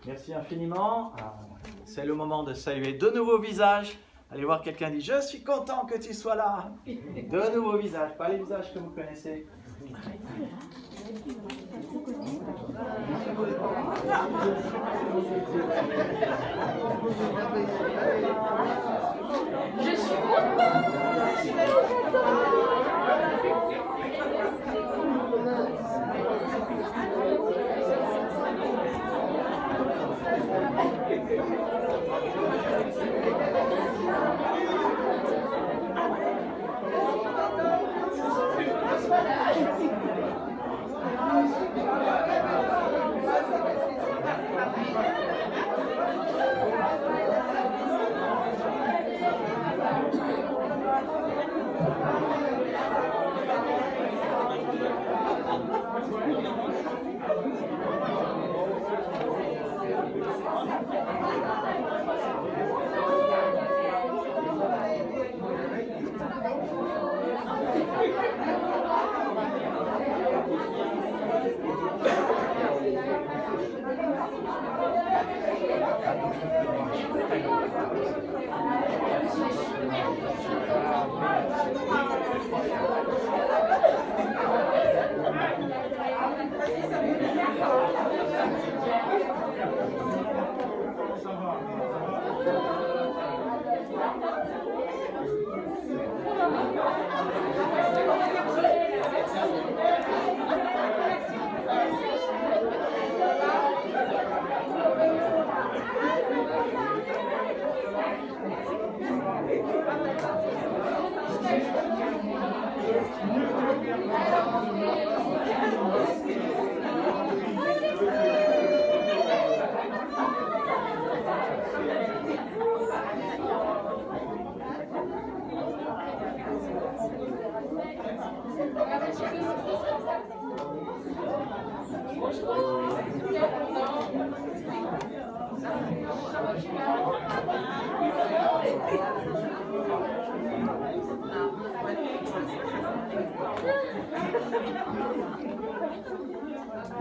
Merci infiniment. C'est le moment de saluer de nouveaux visages. Allez voir quelqu'un dit, je suis content que tu sois là. De nouveaux visages, pas les visages que vous connaissez. Je suis content.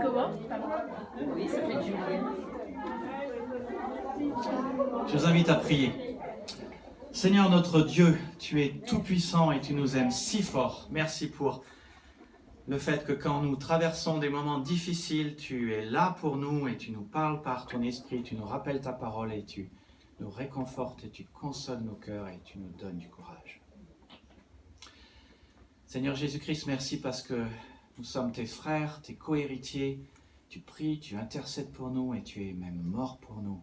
Comment? Oui, ça fait du bien. Je vous invite à prier. Seigneur notre Dieu, tu es tout-puissant et tu nous aimes si fort. Merci pour le fait que quand nous traversons des moments difficiles, tu es là pour nous et tu nous parles par ton esprit, tu nous rappelles ta parole et tu nous réconfortes et tu consoles nos cœurs et tu nous donnes du courage. Seigneur Jésus-Christ, merci parce que nous sommes tes frères, tes co-héritiers. Tu pries, tu intercèdes pour nous et tu es même mort pour nous.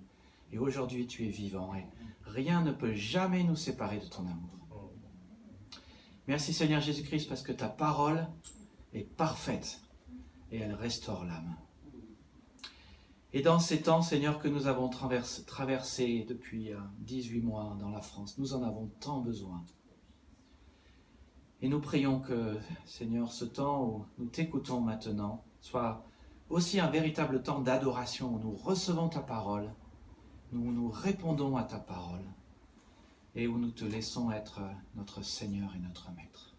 Et aujourd'hui, tu es vivant et rien ne peut jamais nous séparer de ton amour. Merci Seigneur Jésus-Christ parce que ta parole est parfaite et elle restaure l'âme. Et dans ces temps, Seigneur, que nous avons traversés depuis 18 mois dans la France, nous en avons tant besoin. Et nous prions que, Seigneur, ce temps où nous t'écoutons maintenant soit aussi un véritable temps d'adoration où nous recevons ta parole, nous répondons à ta parole et où nous te laissons être notre Seigneur et notre Maître.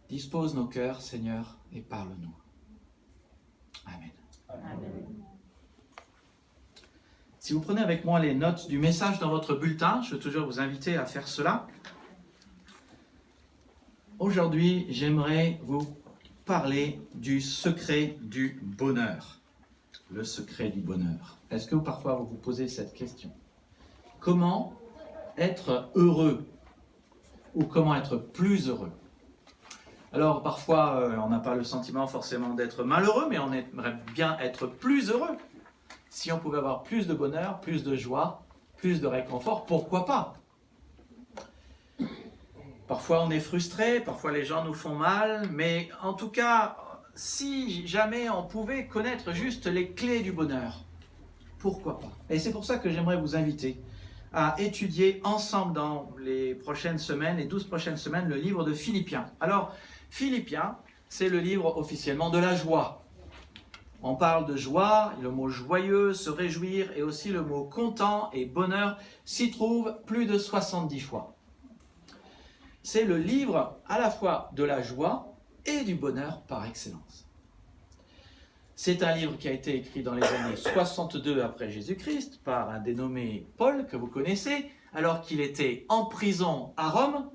Dispose nos cœurs, Seigneur, et parle-nous. Amen. Amen. Si vous prenez avec moi les notes du message dans votre bulletin, je veux toujours vous inviter à faire cela. Aujourd'hui, j'aimerais vous parler du secret du bonheur. Le secret du bonheur. Est-ce que parfois vous vous posez cette question? Comment être heureux? Ou comment être plus heureux? Alors parfois, on n'a pas le sentiment forcément d'être malheureux, mais on aimerait bien être plus heureux. Si on pouvait avoir plus de bonheur, plus de joie, plus de réconfort, pourquoi pas? Parfois on est frustré, parfois les gens nous font mal, mais en tout cas, si jamais on pouvait connaître juste les clés du bonheur, pourquoi pas? Et c'est pour ça que j'aimerais vous inviter à étudier ensemble dans les prochaines semaines, les 12 prochaines semaines, le livre de Philippiens. Alors, Philippiens, c'est le livre officiellement de la joie. On parle de joie, le mot joyeux, se réjouir, et aussi le mot content et bonheur s'y trouve plus de 70 fois. C'est le livre à la fois de la joie et du bonheur par excellence. C'est un livre qui a été écrit dans les années 62 après Jésus-Christ par un dénommé Paul, que vous connaissez, alors qu'il était en prison à Rome,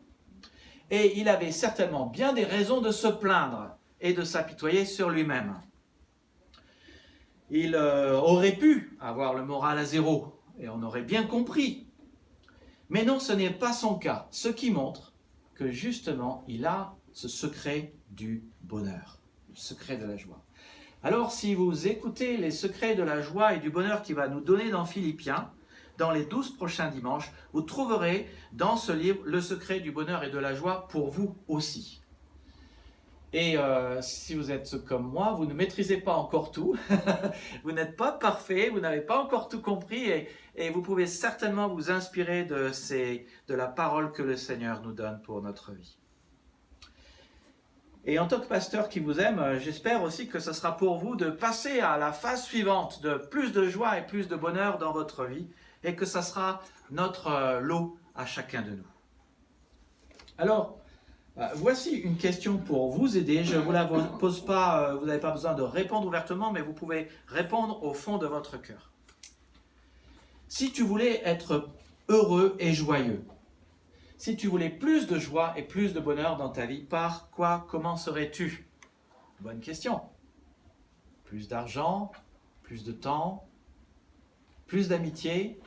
et il avait certainement bien des raisons de se plaindre et de s'apitoyer sur lui-même. Il aurait pu avoir le moral à zéro, et on aurait bien compris. Mais non, ce n'est pas son cas, ce qui montre que justement, il a ce secret du bonheur, le secret de la joie. Alors, si vous écoutez les secrets de la joie et du bonheur qu'il va nous donner dans Philippiens, dans les 12 prochains dimanches, vous trouverez dans ce livre le secret du bonheur et de la joie pour vous aussi. Et si vous êtes comme moi, vous ne maîtrisez pas encore tout, vous n'êtes pas parfait, vous n'avez pas encore tout compris et vous pouvez certainement vous inspirer de la parole que le Seigneur nous donne pour notre vie. Et en tant que pasteur qui vous aime, j'espère aussi que ce sera pour vous de passer à la phase suivante de plus de joie et plus de bonheur dans votre vie et que ça sera notre lot à chacun de nous. Alors, voici une question pour vous aider. Je ne vous la pose pas, vous n'avez pas besoin de répondre ouvertement, mais vous pouvez répondre au fond de votre cœur. Si tu voulais être heureux et joyeux, si tu voulais plus de joie et plus de bonheur dans ta vie, par quoi commencerais-tu? Bonne question. Plus d'argent, plus de temps, plus d'amitié,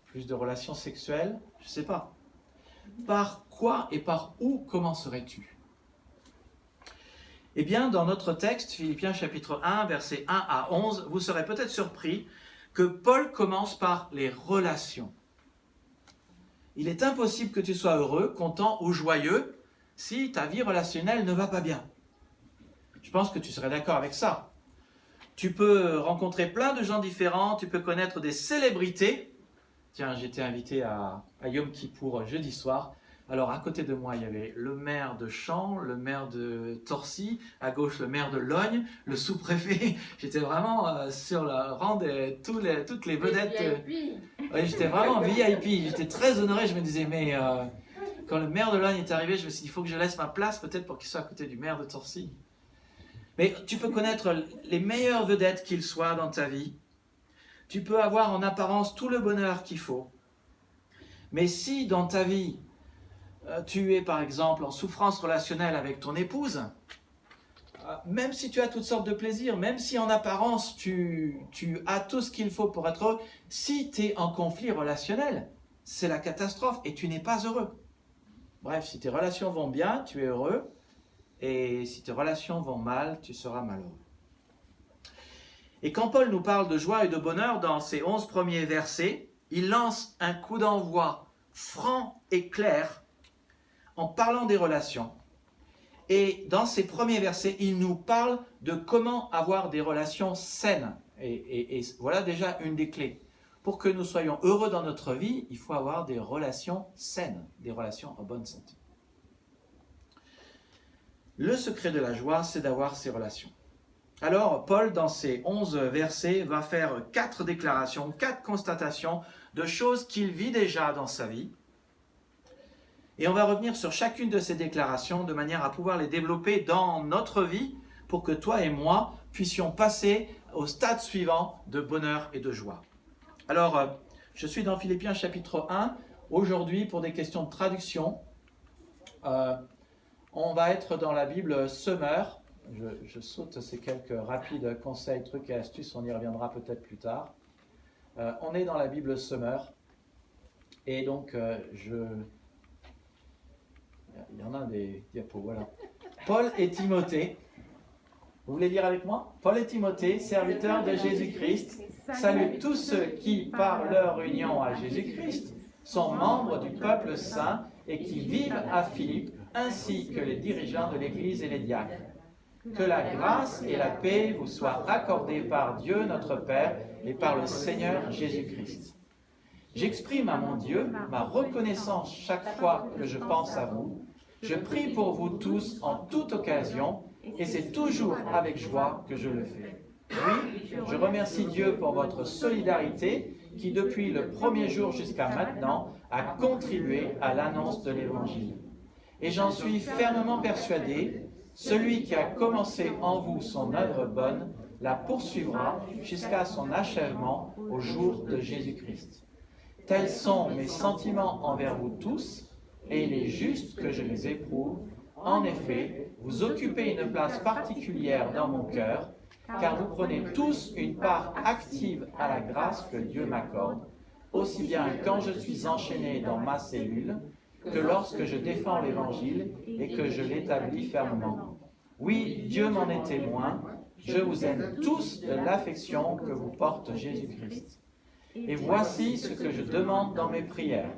plus de relations sexuelles, je ne sais pas. Par quoi et par où commencerais-tu? Eh bien, dans notre texte, Philippiens chapitre 1, versets 1 à 11, vous serez peut-être surpris que Paul commence par les relations. Il est impossible que tu sois heureux, content ou joyeux si ta vie relationnelle ne va pas bien. Je pense que tu serais d'accord avec ça. Tu peux rencontrer plein de gens différents, tu peux connaître des célébrités. Tiens, j'étais invité à Yom Kippour jeudi soir. Alors, à côté de moi, il y avait le maire de Champs, le maire de Torcy, à gauche, le maire de Logne, le sous-préfet. J'étais vraiment sur le rang de toutes les vedettes. Ouais, j'étais vraiment VIP. J'étais très honoré. Je me disais, mais quand le maire de Logne est arrivé, je me suis dit, il faut que je laisse ma place, peut-être pour qu'il soit à côté du maire de Torcy. Mais tu peux connaître les meilleures vedettes qu'ils soient dans ta vie. Tu peux avoir en apparence tout le bonheur qu'il faut. Mais si dans ta vie, tu es par exemple en souffrance relationnelle avec ton épouse, même si tu as toutes sortes de plaisirs, même si en apparence tu as tout ce qu'il faut pour être heureux, si tu es en conflit relationnel, c'est la catastrophe et tu n'es pas heureux. Bref, si tes relations vont bien, tu es heureux, et si tes relations vont mal, tu seras malheureux. Et quand Paul nous parle de joie et de bonheur dans ces 11 premiers versets, il lance un coup d'envoi franc et clair en parlant des relations. Et dans ces premiers versets, il nous parle de comment avoir des relations saines. Et voilà déjà une des clés. Pour que nous soyons heureux dans notre vie, il faut avoir des relations saines, des relations en bonne santé. Le secret de la joie, c'est d'avoir ces relations. Alors, Paul, dans ces 11 versets, va faire 4 déclarations, 4 constatations de choses qu'il vit déjà dans sa vie. Et on va revenir sur chacune de ces déclarations de manière à pouvoir les développer dans notre vie pour que toi et moi puissions passer au stade suivant de bonheur et de joie. Alors, je suis dans Philippiens chapitre 1. Aujourd'hui, pour des questions de traduction, on va être dans la Bible Summer. Je saute ces quelques rapides conseils, trucs et astuces, on y reviendra peut-être plus tard. On est dans la Bible Summer. Et donc, il y en a des diapos, voilà. Paul et Timothée. Vous voulez lire avec moi? Paul et Timothée, serviteurs de Jésus-Christ, saluent tous ceux qui, par leur union à Jésus-Christ, sont membres du peuple saint et qui vivent à Philippe, ainsi que les dirigeants de l'Église et les diacres. Que la grâce et la paix vous soient accordées par Dieu notre Père et par le Seigneur Jésus-Christ. J'exprime à mon Dieu ma reconnaissance chaque fois que je pense à vous. Je prie pour vous tous en toute occasion et c'est toujours avec joie que je le fais. Oui, je remercie Dieu pour votre solidarité qui, depuis le premier jour jusqu'à maintenant, a contribué à l'annonce de l'Évangile. Et j'en suis fermement persuadé, celui qui a commencé en vous son œuvre bonne la poursuivra jusqu'à son achèvement au jour de Jésus-Christ. Tels sont mes sentiments envers vous tous, et il est juste que je les éprouve. En effet, vous occupez une place particulière dans mon cœur, car vous prenez tous une part active à la grâce que Dieu m'accorde, aussi bien quand je suis enchaîné dans ma cellule, que lorsque je défends l'Évangile et que je l'établis fermement. Oui, Dieu m'en est témoin, je vous aime tous de l'affection que vous porte Jésus-Christ. Et voici ce que je demande dans mes prières,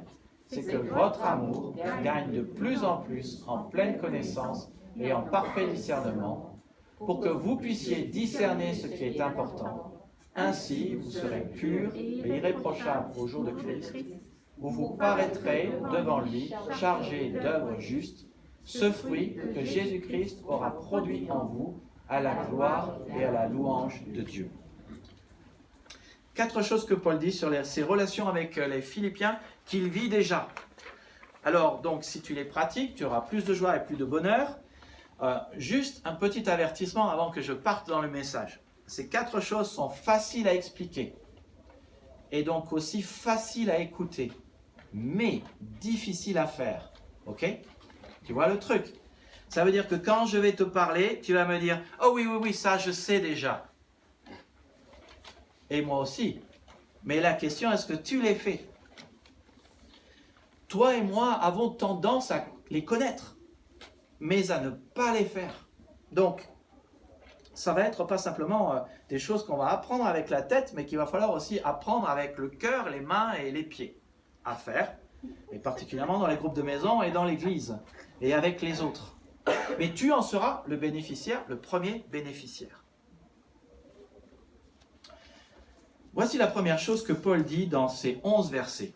c'est que votre amour gagne de plus en plus en pleine connaissance et en parfait discernement, pour que vous puissiez discerner ce qui est important. Ainsi, vous serez purs et irréprochables au jour de Christ, où vous paraîtrez devant lui, chargés d'œuvres justes, ce fruit que Jésus-Christ aura produit en vous, à la gloire et à la louange de Dieu. 4 choses que Paul dit sur ses relations avec les Philippiens qu'il vit déjà. Alors, donc, si tu les pratiques, tu auras plus de joie et plus de bonheur. Juste un petit avertissement avant que je parte dans le message. Ces 4 choses sont faciles à expliquer. et donc aussi facile à écouter, mais difficile à faire. Ok? Tu vois le truc? Ça veut dire que quand je vais te parler, tu vas me dire « Oh oui, oui, oui, ça je sais déjà. » Et moi aussi. Mais la question, est-ce que tu les fais? Toi et moi avons tendance à les connaître, mais à ne pas les faire. Donc, ça va être pas simplement des choses qu'on va apprendre avec la tête, mais qu'il va falloir aussi apprendre avec le cœur, les mains et les pieds à faire, et particulièrement dans les groupes de maison et dans l'église, et avec les autres. Mais tu en seras le bénéficiaire, le premier bénéficiaire. Voici la première chose que Paul dit dans ces 11 versets.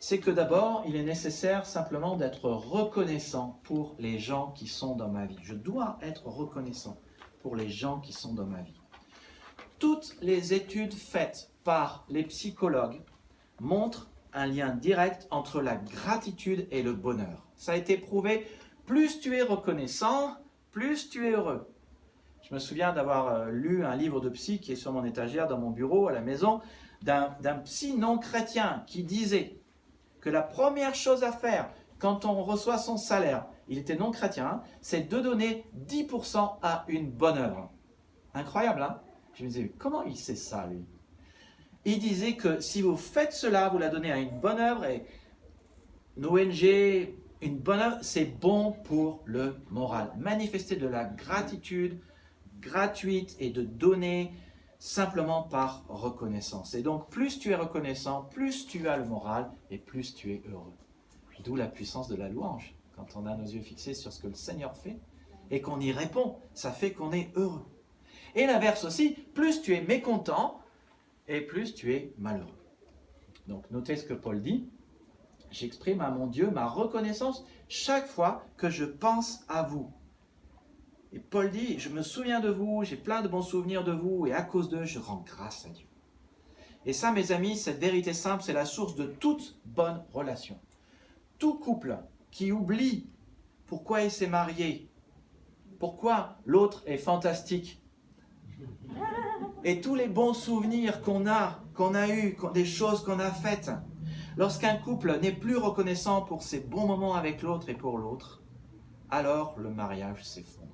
C'est que d'abord, il est nécessaire simplement d'être reconnaissant pour les gens qui sont dans ma vie. Je dois être reconnaissant pour les gens qui sont dans ma vie. Toutes les études faites par les psychologues montrent un lien direct entre la gratitude et le bonheur. Ça a été prouvé, plus tu es reconnaissant, plus tu es heureux. Je me souviens d'avoir lu un livre de psy qui est sur mon étagère dans mon bureau à la maison, d'un psy non chrétien qui disait que la première chose à faire quand on reçoit son salaire, il était non chrétien, c'est de donner 10% à une bonne œuvre. Incroyable, hein? Je me disais, comment il sait ça, lui? Il disait que si vous faites cela, vous la donnez à une bonne œuvre, et une ONG, une bonne œuvre, c'est bon pour le moral. Manifester de la gratitude gratuite et de donner simplement par reconnaissance. Et donc, plus tu es reconnaissant, plus tu as le moral et plus tu es heureux. D'où la puissance de la louange. Quand on a nos yeux fixés sur ce que le Seigneur fait et qu'on y répond, ça fait qu'on est heureux. Et l'inverse aussi, plus tu es mécontent et plus tu es malheureux. Donc, notez ce que Paul dit. J'exprime à mon Dieu ma reconnaissance chaque fois que je pense à vous. Et Paul dit, je me souviens de vous, j'ai plein de bons souvenirs de vous, et à cause d'eux, je rends grâce à Dieu. Et ça, mes amis, cette vérité simple, c'est la source de toute bonne relation. Tout couple qui oublie pourquoi il s'est marié, pourquoi l'autre est fantastique, et tous les bons souvenirs qu'on a eus, des choses qu'on a faites, lorsqu'un couple n'est plus reconnaissant pour ses bons moments avec l'autre et pour l'autre, alors le mariage s'effondre.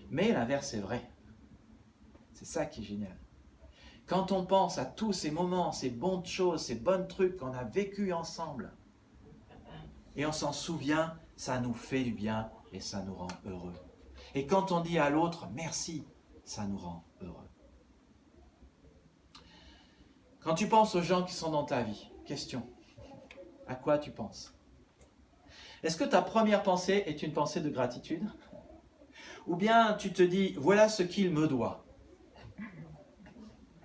Mais l'inverse est vrai. C'est ça qui est génial. Quand on pense à tous ces moments, ces bonnes choses, ces bons trucs qu'on a vécus ensemble, et on s'en souvient, ça nous fait du bien et ça nous rend heureux. Et quand on dit à l'autre merci, ça nous rend heureux. Quand tu penses aux gens qui sont dans ta vie, question, à quoi tu penses? Est-ce que ta première pensée est une pensée de gratitude? Ou bien tu te dis, voilà ce qu'il me doit.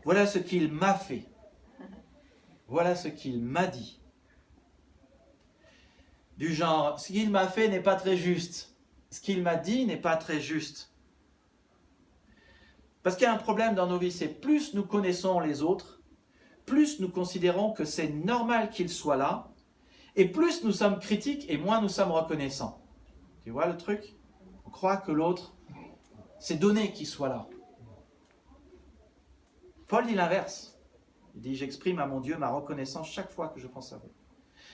Voilà ce qu'il m'a fait. Voilà ce qu'il m'a dit. Du genre, ce qu'il m'a fait n'est pas très juste. Ce qu'il m'a dit n'est pas très juste. Parce qu'il y a un problème dans nos vies, c'est plus nous connaissons les autres, plus nous considérons que c'est normal qu'ils soient là, et plus nous sommes critiques et moins nous sommes reconnaissants. Tu vois le truc? On croit que l'autre, c'est donné qu'il soit là. Paul dit l'inverse. Il dit, j'exprime à mon Dieu ma reconnaissance chaque fois que je pense à vous.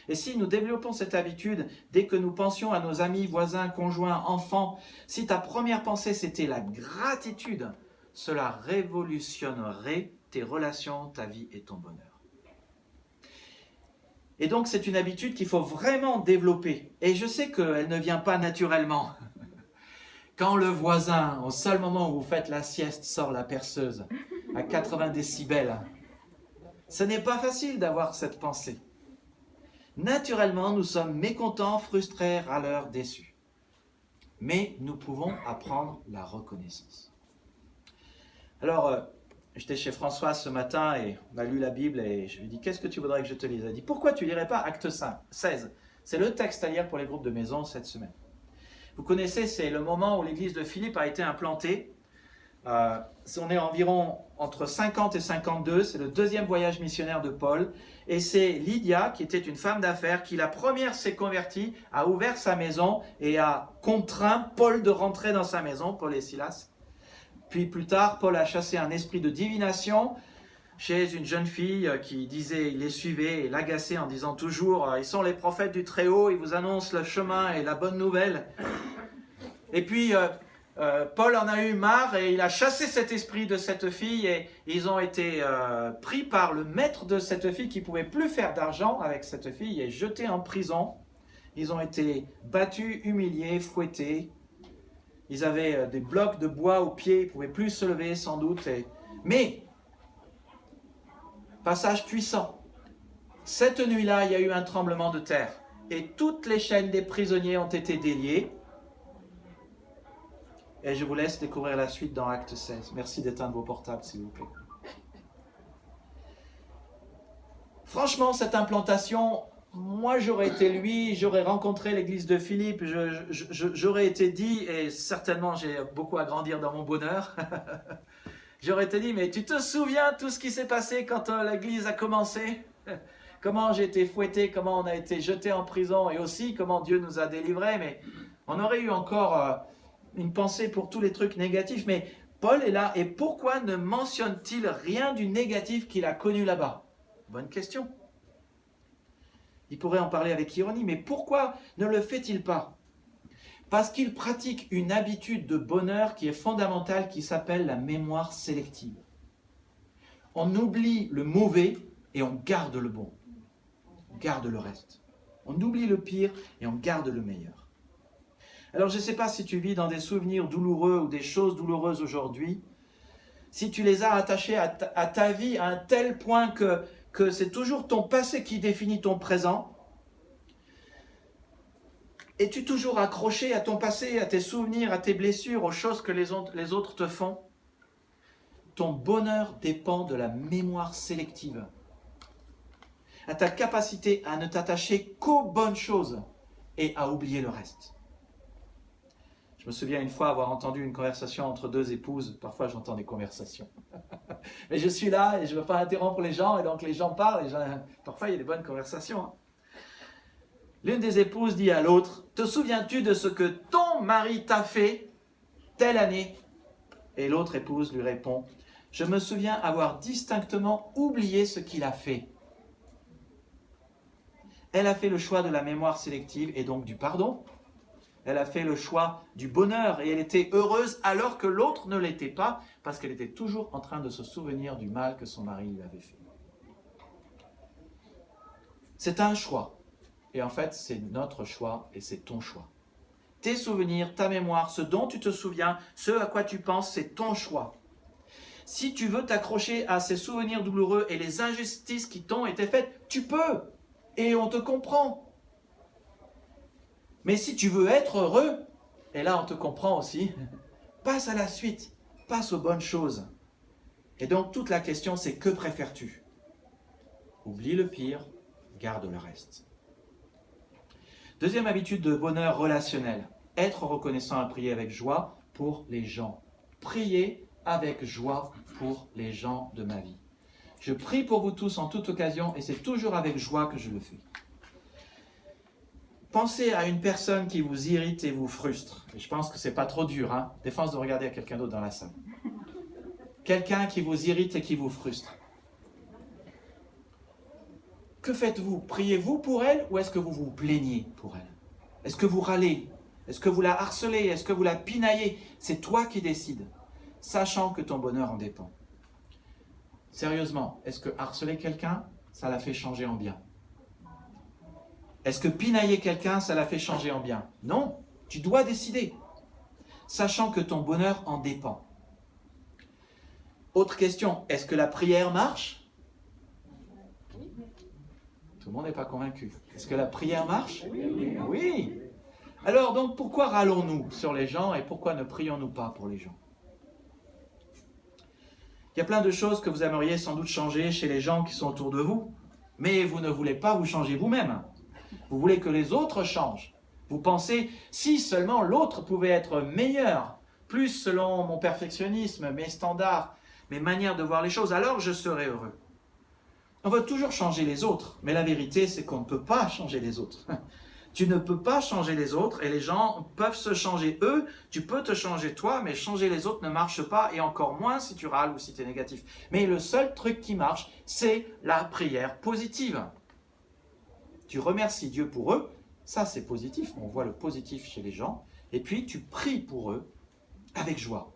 Et si nous développons cette habitude, dès que nous pensions à nos amis, voisins, conjoints, enfants, si ta première pensée c'était la gratitude, cela révolutionnerait tes relations, ta vie et ton bonheur. Et donc c'est une habitude qu'il faut vraiment développer. Et je sais qu'elle ne vient pas naturellement. Quand le voisin, au seul moment où vous faites la sieste, sort la perceuse à 80 décibels, ce n'est pas facile d'avoir cette pensée. Naturellement, nous sommes mécontents, frustrés, râleurs, déçus. Mais nous pouvons apprendre la reconnaissance. Alors, j'étais chez François ce matin et on a lu la Bible et je lui ai dit, qu'est-ce que tu voudrais que je te lise? Elle a dit, pourquoi tu ne lirais pas Acte 16? C'est le texte à lire pour les groupes de maison cette semaine. Vous connaissez, c'est le moment où l'église de Philippe a été implantée. On est environ entre 50 et 52, c'est le deuxième voyage missionnaire de Paul. Et c'est Lydia, qui était une femme d'affaires, qui la première s'est convertie, a ouvert sa maison et a contraint Paul de rentrer dans sa maison, Paul et Silas. Puis plus tard, Paul a chassé un esprit de divination chez une jeune fille qui disait, il les suivait et l'agaçait en disant toujours « Ils sont les prophètes du Très-Haut, ils vous annoncent le chemin et la bonne nouvelle. » Et puis, Paul en a eu marre et il a chassé cet esprit de cette fille et ils ont été pris par le maître de cette fille qui ne pouvait plus faire d'argent avec cette fille et jetés en prison. Ils ont été battus, humiliés, fouettés. Ils avaient des blocs de bois aux pieds, ils ne pouvaient plus se lever sans doute. Mais, passage puissant, cette nuit-là, il y a eu un tremblement de terre et toutes les chaînes des prisonniers ont été déliées. Et je vous laisse découvrir la suite dans Acte 16. Merci d'éteindre vos portables, s'il vous plaît. Franchement, cette implantation, moi j'aurais été lui, j'aurais rencontré l'église de Philippe, j'aurais été dit, et certainement j'ai beaucoup à grandir dans mon bonheur, j'aurais été dit, mais tu te souviens tout ce qui s'est passé quand l'église a commencé? Comment j'ai été fouetté, comment on a été jeté en prison, et aussi comment Dieu nous a délivrés, mais on aurait eu encore une pensée pour tous les trucs négatifs, mais Paul est là, et pourquoi ne mentionne-t-il rien du négatif qu'il a connu là-bas? Bonne question. Il pourrait en parler avec ironie, mais pourquoi ne le fait-il pas? Parce qu'il pratique une habitude de bonheur qui est fondamentale, qui s'appelle la mémoire sélective. On oublie le mauvais et on garde le bon. On garde le reste. On oublie le pire et on garde le meilleur. Alors je ne sais pas si tu vis dans des souvenirs douloureux ou des choses douloureuses aujourd'hui, si tu les as attachés à ta vie à un tel point que c'est toujours ton passé qui définit ton présent. Es-tu toujours accroché à ton passé, à tes souvenirs, à tes blessures, aux choses que les autres te font? Ton bonheur dépend de la mémoire sélective, à ta capacité à ne t'attacher qu'aux bonnes choses et à oublier le reste. Je me souviens une fois avoir entendu une conversation entre deux épouses. Parfois, j'entends des conversations. Mais je suis là et je ne veux pas interrompre les gens. Et donc, les gens parlent. Et parfois, il y a des bonnes conversations. Hein. L'une des épouses dit à l'autre, « Te souviens-tu de ce que ton mari t'a fait telle année ?» Et l'autre épouse lui répond, « Je me souviens avoir distinctement oublié ce qu'il a fait. » Elle a fait le choix de la mémoire sélective et donc du pardon. Elle a fait le choix du bonheur et elle était heureuse alors que l'autre ne l'était pas parce qu'elle était toujours en train de se souvenir du mal que son mari lui avait fait. C'est un choix. Et en fait, c'est notre choix et c'est ton choix. Tes souvenirs, ta mémoire, ce dont tu te souviens, ce à quoi tu penses, c'est ton choix. Si tu veux t'accrocher à ces souvenirs douloureux et les injustices qui t'ont été faites, tu peux. Et on te comprend. Mais si tu veux être heureux, et là on te comprend aussi, passe à la suite, passe aux bonnes choses. Et donc toute la question c'est que préfères-tu? Oublie le pire, garde le reste. Deuxième habitude de bonheur relationnel, être reconnaissant et prier avec joie pour les gens. Prier avec joie pour les gens de ma vie. Je prie pour vous tous en toute occasion et c'est toujours avec joie que je le fais. Pensez à une personne qui vous irrite et vous frustre. Et je pense que ce n'est pas trop dur, hein? Défense de regarder à quelqu'un d'autre dans la salle. Quelqu'un qui vous irrite et qui vous frustre. Que faites-vous? Priez-vous pour elle ou est-ce que vous vous plaignez pour elle? Est-ce que vous râlez? Est-ce que vous la harcelez? Est-ce que vous la pinaillez? C'est toi qui décides, sachant que ton bonheur en dépend. Sérieusement, est-ce que harceler quelqu'un, ça la fait changer en bien? Est-ce que pinailler quelqu'un, ça la fait changer en bien? Non, tu dois décider, sachant que ton bonheur en dépend. Autre question, est-ce que la prière marche? Tout le monde n'est pas convaincu. Est-ce que la prière marche? Oui. Alors donc, pourquoi râlons-nous sur les gens et pourquoi ne prions-nous pas pour les gens? Il y a plein de choses que vous aimeriez sans doute changer chez les gens qui sont autour de vous, mais vous ne voulez pas vous changer vous-même. Vous voulez que les autres changent. Vous pensez, si seulement l'autre pouvait être meilleur, plus selon mon perfectionnisme, mes standards, mes manières de voir les choses, alors je serais heureux. On veut toujours changer les autres, mais la vérité, c'est qu'on ne peut pas changer les autres. Tu ne peux pas changer les autres et les gens peuvent se changer eux. Tu peux te changer toi, mais changer les autres ne marche pas et encore moins si tu râles ou si tu es négatif. Mais le seul truc qui marche, c'est la prière positive. Tu remercies Dieu pour eux, ça c'est positif, on voit le positif chez les gens. Et puis tu pries pour eux avec joie.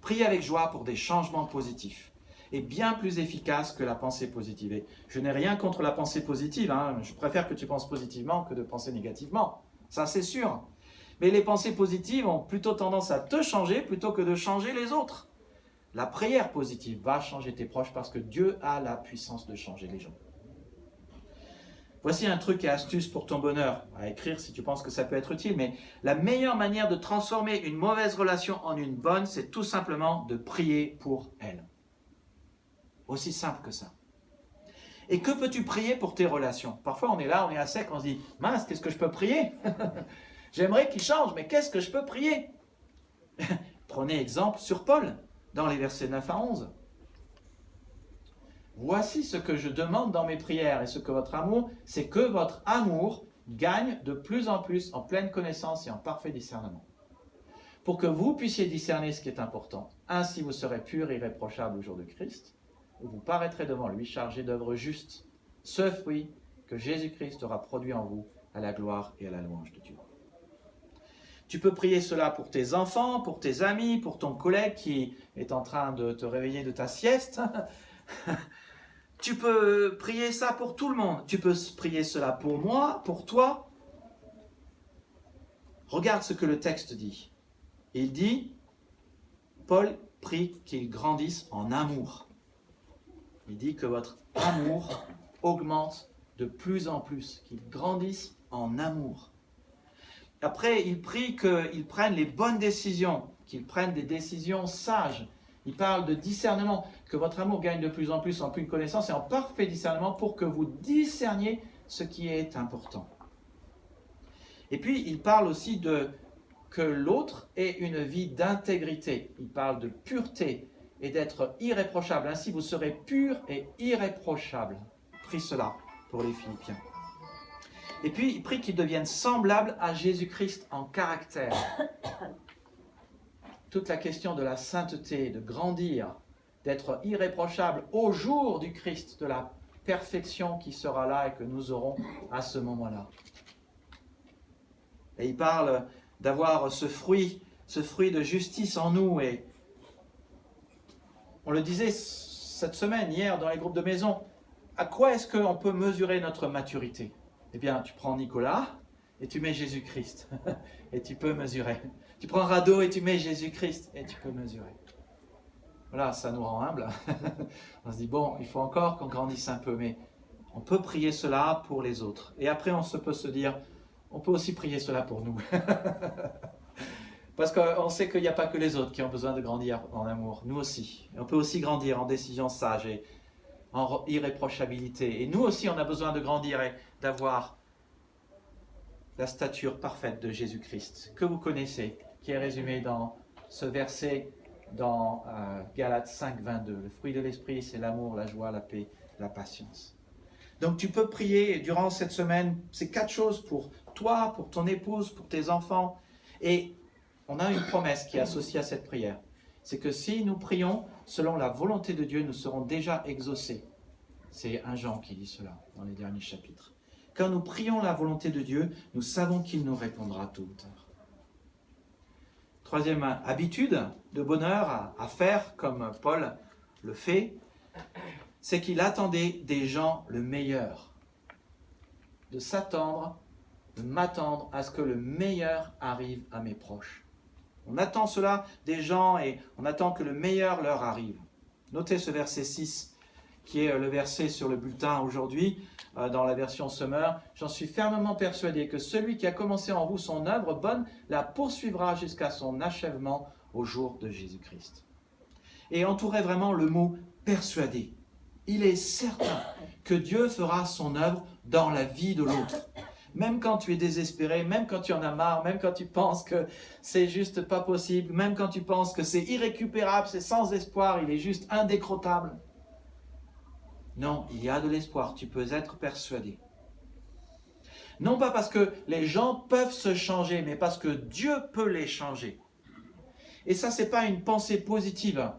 Prie avec joie pour des changements positifs. Est bien plus efficace que la pensée positive. Et je n'ai rien contre la pensée positive, hein. Je préfère que tu penses positivement que de penser négativement, ça c'est sûr. Mais les pensées positives ont plutôt tendance à te changer plutôt que de changer les autres. La prière positive va changer tes proches parce que Dieu a la puissance de changer les gens. Voici un truc et astuce pour ton bonheur, à écrire si tu penses que ça peut être utile, mais la meilleure manière de transformer une mauvaise relation en une bonne, c'est tout simplement de prier pour elle. Aussi simple que ça. Et que peux-tu prier pour tes relations? Parfois on est là, on est à sec, on se dit « Mince, qu'est-ce que je peux prier ?» J'aimerais qu'il change, mais qu'est-ce que je peux prier? Prenez exemple sur Paul, dans les versets 9 à 11. Voici ce que je demande dans mes prières et ce que votre amour, c'est que votre amour gagne de plus en plus en pleine connaissance et en parfait discernement. Pour que vous puissiez discerner ce qui est important. Ainsi vous serez purs et irréprochables au jour de Christ, où vous paraîtrez devant lui chargé d'œuvres justes, ce fruit que Jésus-Christ aura produit en vous à la gloire et à la louange de Dieu. Tu peux prier cela pour tes enfants, pour tes amis, pour ton collègue qui est en train de te réveiller de ta sieste. Tu peux prier ça pour tout le monde. Tu peux prier cela pour moi, pour toi. Regarde ce que le texte dit. Il dit, Paul prie qu'il grandisse en amour. Il dit que votre amour augmente de plus en plus, qu'il grandisse en amour. Après, il prie qu'ils prennent les bonnes décisions, qu'ils prennent des décisions sages. Il parle de discernement, que votre amour gagne de plus en plus en pleine connaissance et en parfait discernement pour que vous discerniez ce qui est important. Et puis, il parle aussi de que l'autre ait une vie d'intégrité. Il parle de pureté et d'être irréprochable. Ainsi, vous serez purs et irréprochables. Prie cela pour les Philippiens. Et puis, il prie qu'ils deviennent semblables à Jésus-Christ en caractère. Toute la question de la sainteté, de grandir, d'être irréprochable au jour du Christ, de la perfection qui sera là et que nous aurons à ce moment-là. Et il parle d'avoir ce fruit de justice en nous. Et on le disait cette semaine, hier, dans les groupes de maison, à quoi est-ce qu'on peut mesurer notre maturité? Eh bien, tu prends Nicolas et tu mets Jésus-Christ et tu peux mesurer. Tu prends Rado et tu mets Jésus-Christ et tu peux mesurer. Voilà, ça nous rend humbles. On se dit, bon, il faut encore qu'on grandisse un peu, mais on peut prier cela pour les autres. Et après, peut se dire, on peut aussi prier cela pour nous. Parce qu'on sait qu'il n'y a pas que les autres qui ont besoin de grandir en amour. Nous aussi. Et on peut aussi grandir en décision sage et en irréprochabilité. Et nous aussi, on a besoin de grandir et d'avoir la stature parfaite de Jésus-Christ, que vous connaissez, qui est résumé dans ce verset dans Galates 5, 22. Le fruit de l'esprit, c'est l'amour, la joie, la paix, la patience. Donc tu peux prier durant cette semaine, ces 4 choses pour toi, pour ton épouse, pour tes enfants. Et on a une promesse qui est associée à cette prière. C'est que si nous prions selon la volonté de Dieu, nous serons déjà exaucés. C'est 1 Jean qui dit cela dans les derniers chapitres. Quand nous prions la volonté de Dieu, nous savons qu'il nous répondra tôt ou tard. 3e habitude de bonheur à faire, comme Paul le fait, c'est qu'il attendait des gens le meilleur. De s'attendre, de m'attendre à ce que le meilleur arrive à mes proches. On attend cela des gens et on attend que le meilleur leur arrive. Notez ce verset 6 qui est le verset sur le bulletin aujourd'hui, dans la version Summer. J'en suis fermement persuadé que celui qui a commencé en vous son œuvre bonne la poursuivra jusqu'à son achèvement au jour de Jésus-Christ. Et entourait vraiment le mot persuadé. Il est certain que Dieu fera son œuvre dans la vie de l'autre. Même quand tu es désespéré, même quand tu en as marre, même quand tu penses que c'est juste pas possible, même quand tu penses que c'est irrécupérable, c'est sans espoir, il est juste indécrottable. Non, il y a de l'espoir, tu peux être persuadé. Non pas parce que les gens peuvent se changer, mais parce que Dieu peut les changer. Et ça, ce n'est pas une pensée positive.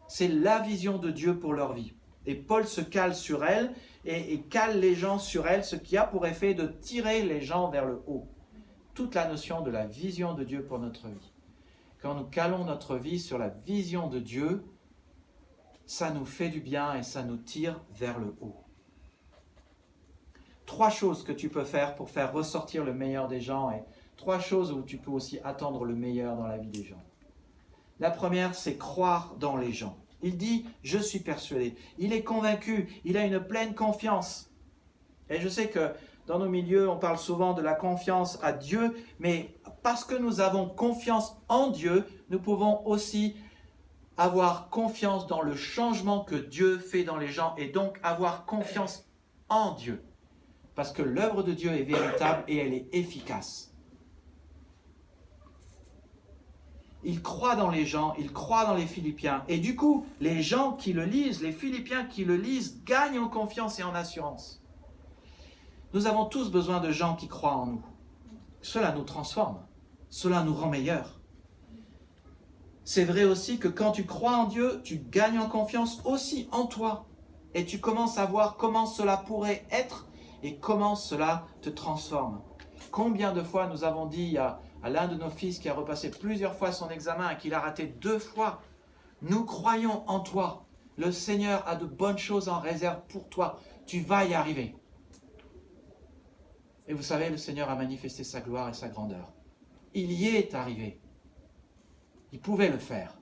C'est la vision de Dieu pour leur vie. Et Paul se cale sur elle et cale les gens sur elle, ce qui a pour effet de tirer les gens vers le haut. Toute la notion de la vision de Dieu pour notre vie. Quand nous calons notre vie sur la vision de Dieu, ça nous fait du bien et ça nous tire vers le haut. 3 choses que tu peux faire pour faire ressortir le meilleur des gens et 3 choses où tu peux aussi attendre le meilleur dans la vie des gens. La première, c'est croire dans les gens. Il dit « je suis persuadé ». Il est convaincu, il a une pleine confiance. Et je sais que dans nos milieux, on parle souvent de la confiance à Dieu, mais parce que nous avons confiance en Dieu, nous pouvons aussi avoir confiance dans le changement que Dieu fait dans les gens et donc avoir confiance en Dieu. Parce que l'œuvre de Dieu est véritable et elle est efficace. Il croit dans les gens, il croit dans les Philippiens. Et du coup, les gens qui le lisent, les Philippiens qui le lisent, gagnent en confiance et en assurance. Nous avons tous besoin de gens qui croient en nous. Cela nous transforme, cela nous rend meilleurs. C'est vrai aussi que quand tu crois en Dieu, tu gagnes en confiance aussi en toi. Et tu commences à voir comment cela pourrait être et comment cela te transforme. Combien de fois nous avons dit à l'un de nos fils qui a repassé plusieurs fois son examen et qu'il a raté 2 fois, nous croyons en toi. Le Seigneur a de bonnes choses en réserve pour toi. Tu vas y arriver. Et vous savez, le Seigneur a manifesté sa gloire et sa grandeur. Il y est arrivé. Il pouvait le faire.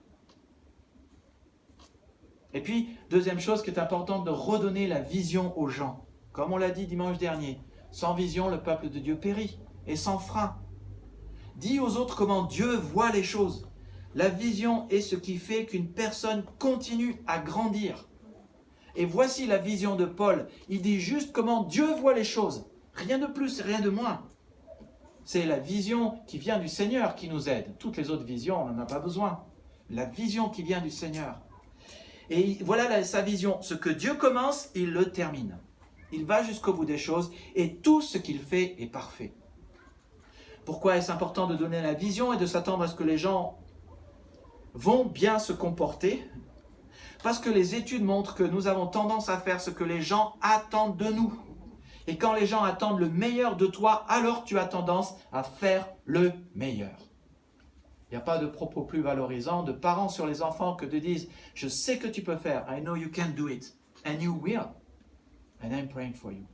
Et puis, deuxième chose qui est importante, de redonner la vision aux gens. Comme on l'a dit dimanche dernier, sans vision, le peuple de Dieu périt, et sans frein. Dis aux autres comment Dieu voit les choses. La vision est ce qui fait qu'une personne continue à grandir. Et voici la vision de Paul. Il dit juste comment Dieu voit les choses. Rien de plus, rien de moins. C'est la vision qui vient du Seigneur qui nous aide. Toutes les autres visions, on n'en a pas besoin. La vision qui vient du Seigneur. Et voilà sa vision. Ce que Dieu commence, il le termine. Il va jusqu'au bout des choses et tout ce qu'il fait est parfait. Pourquoi est-ce important de donner la vision et de s'attendre à ce que les gens vont bien se comporter? Parce que les études montrent que nous avons tendance à faire ce que les gens attendent de nous. Et quand les gens attendent le meilleur de toi, alors tu as tendance à faire le meilleur. Il n'y a pas de propos plus valorisants de parents sur les enfants que de dire « Je sais que tu peux faire, I know you can do it, and you will, and I'm praying for you ».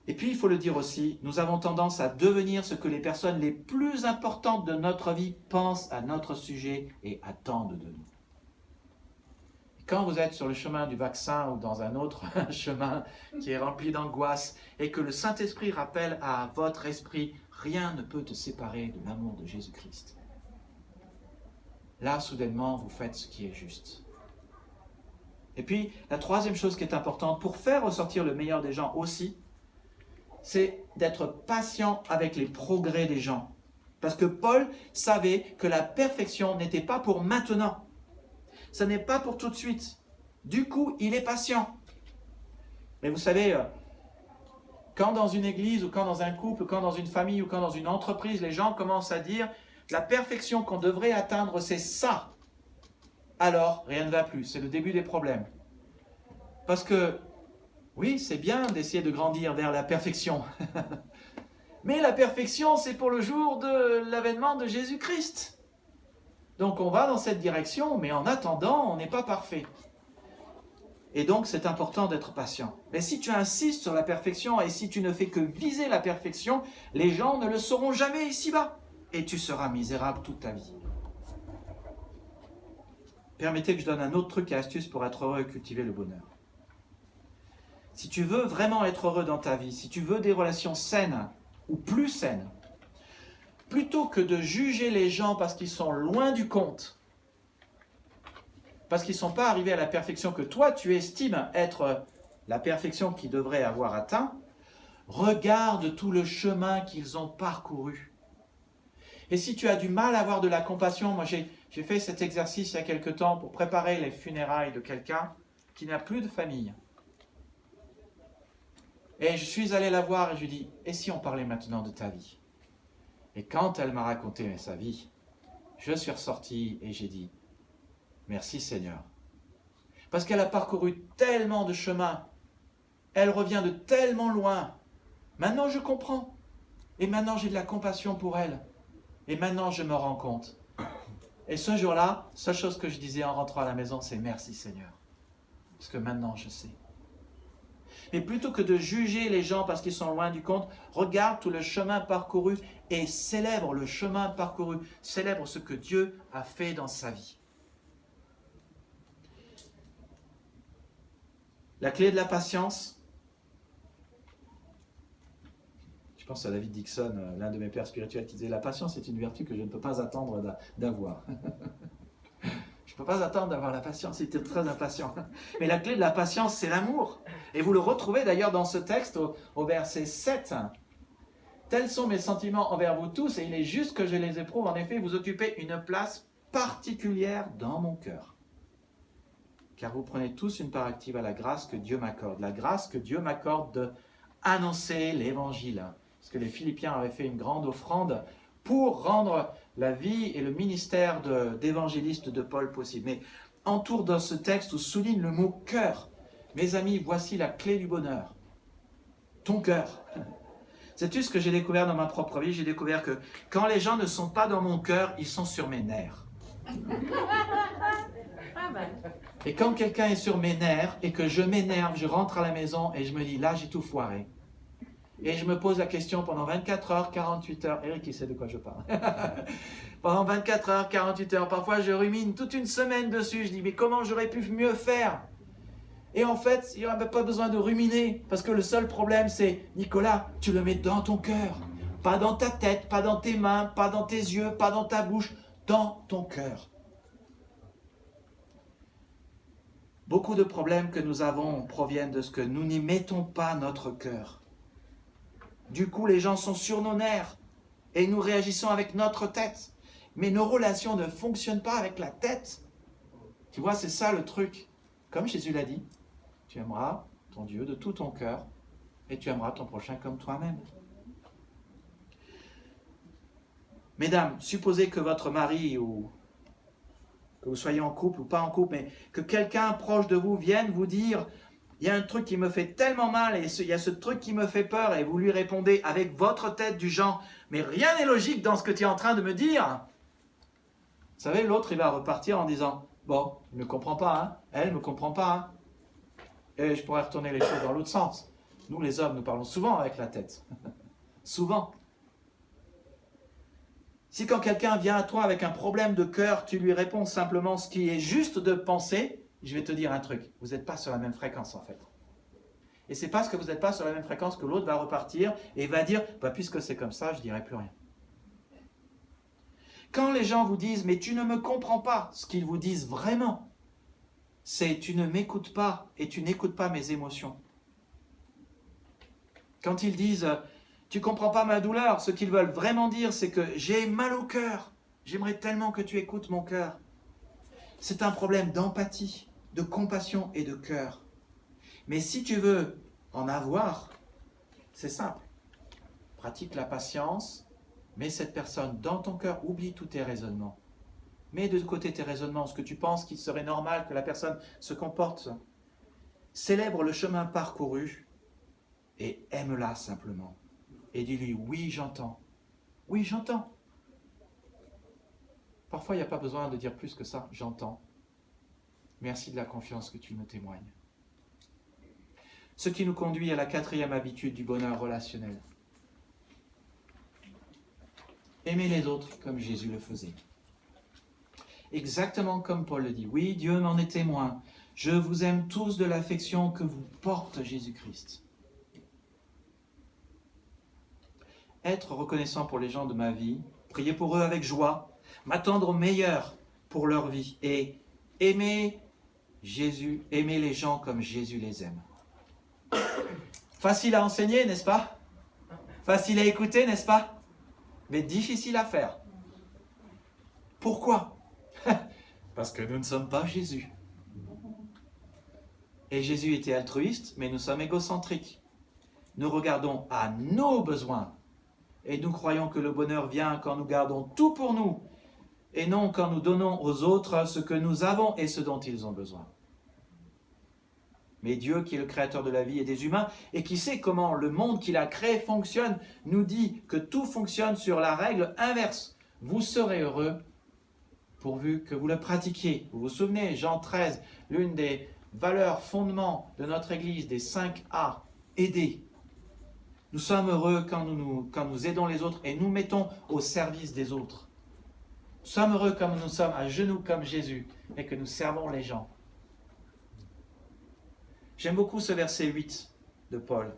Et puis, il faut le dire aussi, nous avons tendance à devenir ce que les personnes les plus importantes de notre vie pensent à notre sujet et attendent de nous. Quand vous êtes sur le chemin du vaccin ou dans un autre chemin qui est rempli d'angoisse et que le Saint-Esprit rappelle à votre esprit « Rien ne peut te séparer de l'amour de Jésus-Christ ». Là, soudainement, vous faites ce qui est juste. Et puis, la troisième chose qui est importante pour faire ressortir le meilleur des gens aussi, c'est d'être patient avec les progrès des gens. Parce que Paul savait que la perfection n'était pas pour maintenant. Ce n'est pas pour tout de suite. Du coup, il est patient. Mais vous savez, quand dans une église, ou quand dans un couple, ou quand dans une famille, ou quand dans une entreprise, les gens commencent à dire « la perfection qu'on devrait atteindre, c'est ça », alors rien ne va plus. C'est le début des problèmes. Parce que, oui, c'est bien d'essayer de grandir vers la perfection. Mais la perfection, c'est pour le jour de l'avènement de Jésus-Christ. Donc on va dans cette direction, mais en attendant, on n'est pas parfait. Et donc c'est important d'être patient. Mais si tu insistes sur la perfection et si tu ne fais que viser la perfection, les gens ne le sauront jamais ici-bas. Et tu seras misérable toute ta vie. Permettez que je donne un autre truc et astuce pour être heureux et cultiver le bonheur. Si tu veux vraiment être heureux dans ta vie, si tu veux des relations saines ou plus saines, plutôt que de juger les gens parce qu'ils sont loin du compte, parce qu'ils ne sont pas arrivés à la perfection que toi tu estimes être la perfection qu'ils devraient avoir atteint, regarde tout le chemin qu'ils ont parcouru. Et si tu as du mal à avoir de la compassion, moi j'ai fait cet exercice il y a quelque temps pour préparer les funérailles de quelqu'un qui n'a plus de famille. Et je suis allé la voir et je lui ai dit, et si on parlait maintenant de ta vie? Et quand elle m'a raconté sa vie, je suis ressorti et j'ai dit, merci Seigneur. Parce qu'elle a parcouru tellement de chemins, elle revient de tellement loin. Maintenant je comprends. Et maintenant j'ai de la compassion pour elle. Et maintenant je me rends compte. Et ce jour-là, seule chose que je disais en rentrant à la maison, c'est merci Seigneur. Parce que maintenant je sais. Mais plutôt que de juger les gens parce qu'ils sont loin du compte, regarde tout le chemin parcouru et célèbre le chemin parcouru. Célèbre ce que Dieu a fait dans sa vie. La clé de la patience. Je pense à David Dixon, l'un de mes pères spirituels, qui disait « La patience est une vertu que je ne peux pas attendre d'avoir. » Je ne peux pas attendre d'avoir la patience, c'était très impatient. Mais la clé de la patience, c'est l'amour. Et vous le retrouvez d'ailleurs dans ce texte au verset 7. « Tels sont mes sentiments envers vous tous, et il est juste que je les éprouve. En effet, vous occupez une place particulière dans mon cœur. Car vous prenez tous une part active à la grâce que Dieu m'accorde. La grâce que Dieu m'accorde d'annoncer l'évangile. » Parce que les Philippiens avaient fait une grande offrande pour rendre la vie et le ministère d'évangéliste de Paul possible. Mais entoure dans ce texte où souligne le mot cœur. Mes amis, voici la clé du bonheur. Ton cœur. Sais-tu ce que j'ai découvert dans ma propre vie? J'ai découvert que quand les gens ne sont pas dans mon cœur, ils sont sur mes nerfs. Et quand quelqu'un est sur mes nerfs et que je m'énerve, je rentre à la maison et je me dis, là j'ai tout foiré. Et je me pose la question pendant 24 heures, 48 heures. Eric, il sait de quoi je parle. Pendant 24 heures, 48 heures, parfois je rumine toute une semaine dessus. Je dis, mais comment j'aurais pu mieux faire? Et en fait, il n'y aurait pas besoin de ruminer. Parce que le seul problème, c'est, Nicolas, tu le mets dans ton cœur. Pas dans ta tête, pas dans tes mains, pas dans tes yeux, pas dans ta bouche. Dans ton cœur. Beaucoup de problèmes que nous avons proviennent de ce que nous n'y mettons pas notre cœur. Du coup, les gens sont sur nos nerfs et nous réagissons avec notre tête. Mais nos relations ne fonctionnent pas avec la tête. Tu vois, c'est ça le truc. Comme Jésus l'a dit, tu aimeras ton Dieu de tout ton cœur et tu aimeras ton prochain comme toi-même. Mesdames, supposez que votre mari ou que vous soyez en couple ou pas en couple, mais que quelqu'un proche de vous vienne vous dire « Il y a un truc qui me fait tellement mal et il y a ce truc qui me fait peur » et vous lui répondez avec votre tête du genre « Mais rien n'est logique dans ce que tu es en train de me dire !» Vous savez, l'autre il va repartir en disant « Bon, il ne me comprend pas, hein, elle ne me comprend pas. Hein. » Et je pourrais retourner les choses dans l'autre sens. Nous les hommes, nous parlons souvent avec la tête. Souvent. Si quand quelqu'un vient à toi avec un problème de cœur, tu lui réponds simplement ce qui est juste de penser, je vais te dire un truc, vous n'êtes pas sur la même fréquence en fait. Et c'est parce que vous n'êtes pas sur la même fréquence que l'autre va repartir et va dire, bah, puisque c'est comme ça, je ne dirai plus rien. Quand les gens vous disent, mais tu ne me comprends pas, ce qu'ils vous disent vraiment, c'est tu ne m'écoutes pas et tu n'écoutes pas mes émotions. Quand ils disent, tu ne comprends pas ma douleur, ce qu'ils veulent vraiment dire, c'est que j'ai mal au cœur. J'aimerais tellement que tu écoutes mon cœur. C'est un problème d'empathie, de compassion et de cœur. Mais si tu veux en avoir, c'est simple. Pratique la patience, mets cette personne dans ton cœur, oublie tous tes raisonnements. Mets de côté tes raisonnements, ce que tu penses qu'il serait normal que la personne se comporte. Célèbre le chemin parcouru et aime-la simplement. Et dis-lui, oui, j'entends. Oui, j'entends. Parfois, il n'y a pas besoin de dire plus que ça. J'entends. Merci de la confiance que tu me témoignes. Ce qui nous conduit à la 4e habitude du bonheur relationnel. Aimer les autres comme Jésus le faisait. Exactement comme Paul le dit. Oui, Dieu m'en est témoin. Je vous aime tous de l'affection que vous porte Jésus-Christ. Être reconnaissant pour les gens de ma vie, prier pour eux avec joie, m'attendre au meilleur pour leur vie et aimer Jésus, aimer les gens comme Jésus les aime. Facile à enseigner, n'est-ce pas? Facile à écouter, n'est-ce pas? Mais difficile à faire. Pourquoi? Parce que nous ne sommes pas Jésus. Et Jésus était altruiste, mais nous sommes égocentriques. Nous regardons à nos besoins et nous croyons que le bonheur vient quand nous gardons tout pour nous et non quand nous donnons aux autres ce que nous avons et ce dont ils ont besoin. Mais Dieu, qui est le créateur de la vie et des humains, et qui sait comment le monde qu'il a créé fonctionne, nous dit que tout fonctionne sur la règle inverse. Vous serez heureux pourvu que vous le pratiquiez. Vous vous souvenez, Jean 13, l'une des valeurs fondements de notre Église, des 5 A, aider. Nous sommes heureux quand nous aidons les autres et nous mettons au service des autres. Nous sommes heureux quand nous sommes à genoux comme Jésus et que nous servons les gens. J'aime beaucoup ce verset 8 de Paul.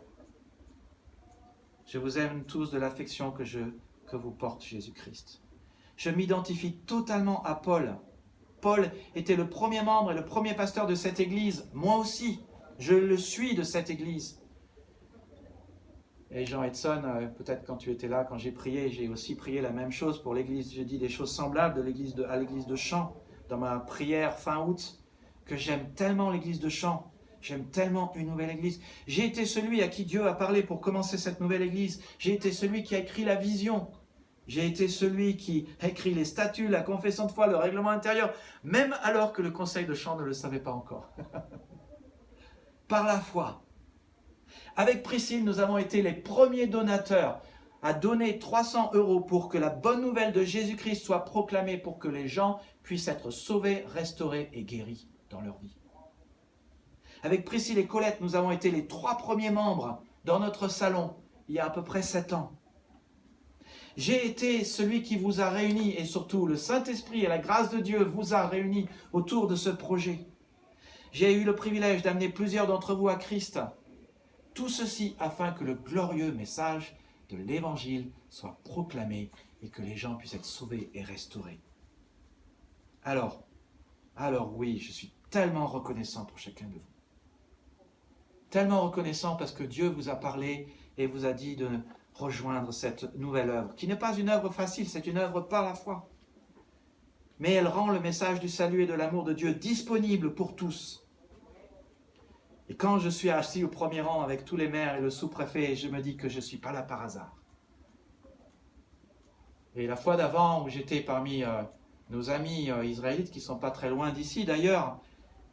Je vous aime tous de l'affection que vous porte Jésus-Christ. Je m'identifie totalement à Paul. Paul était le premier membre et le premier pasteur de cette église. Moi aussi, je le suis de cette église. Et Jean Edson, peut-être quand tu étais là, quand j'ai prié, j'ai aussi prié la même chose pour l'église. J'ai dit des choses semblables à l'église de Champs, dans ma prière fin août, que j'aime tellement l'église de Champs. J'aime tellement une nouvelle église. J'ai été celui à qui Dieu a parlé pour commencer cette nouvelle église. J'ai été celui qui a écrit la vision. J'ai été celui qui a écrit les statuts, la confession de foi, le règlement intérieur, même alors que le conseil de chant ne le savait pas encore. Par la foi. Avec Priscille, nous avons été les premiers donateurs à donner 300 € pour que la bonne nouvelle de Jésus-Christ soit proclamée, pour que les gens puissent être sauvés, restaurés et guéris dans leur vie. Avec Priscille et Colette, nous avons été les 3 premiers membres dans notre salon, il y a à peu près 7 ans. J'ai été celui qui vous a réunis, et surtout le Saint-Esprit et la grâce de Dieu vous a réunis autour de ce projet. J'ai eu le privilège d'amener plusieurs d'entre vous à Christ. Tout ceci afin que le glorieux message de l'Évangile soit proclamé et que les gens puissent être sauvés et restaurés. Alors oui, je suis tellement reconnaissant pour chacun de vous. Tellement reconnaissant parce que Dieu vous a parlé et vous a dit de rejoindre cette nouvelle œuvre, qui n'est pas une œuvre facile, c'est une œuvre par la foi. Mais elle rend le message du salut et de l'amour de Dieu disponible pour tous. Et quand je suis assis au premier rang avec tous les maires et le sous-préfet, je me dis que je ne suis pas là par hasard. Et la fois d'avant, où j'étais parmi nos amis israélites, qui ne sont pas très loin d'ici d'ailleurs,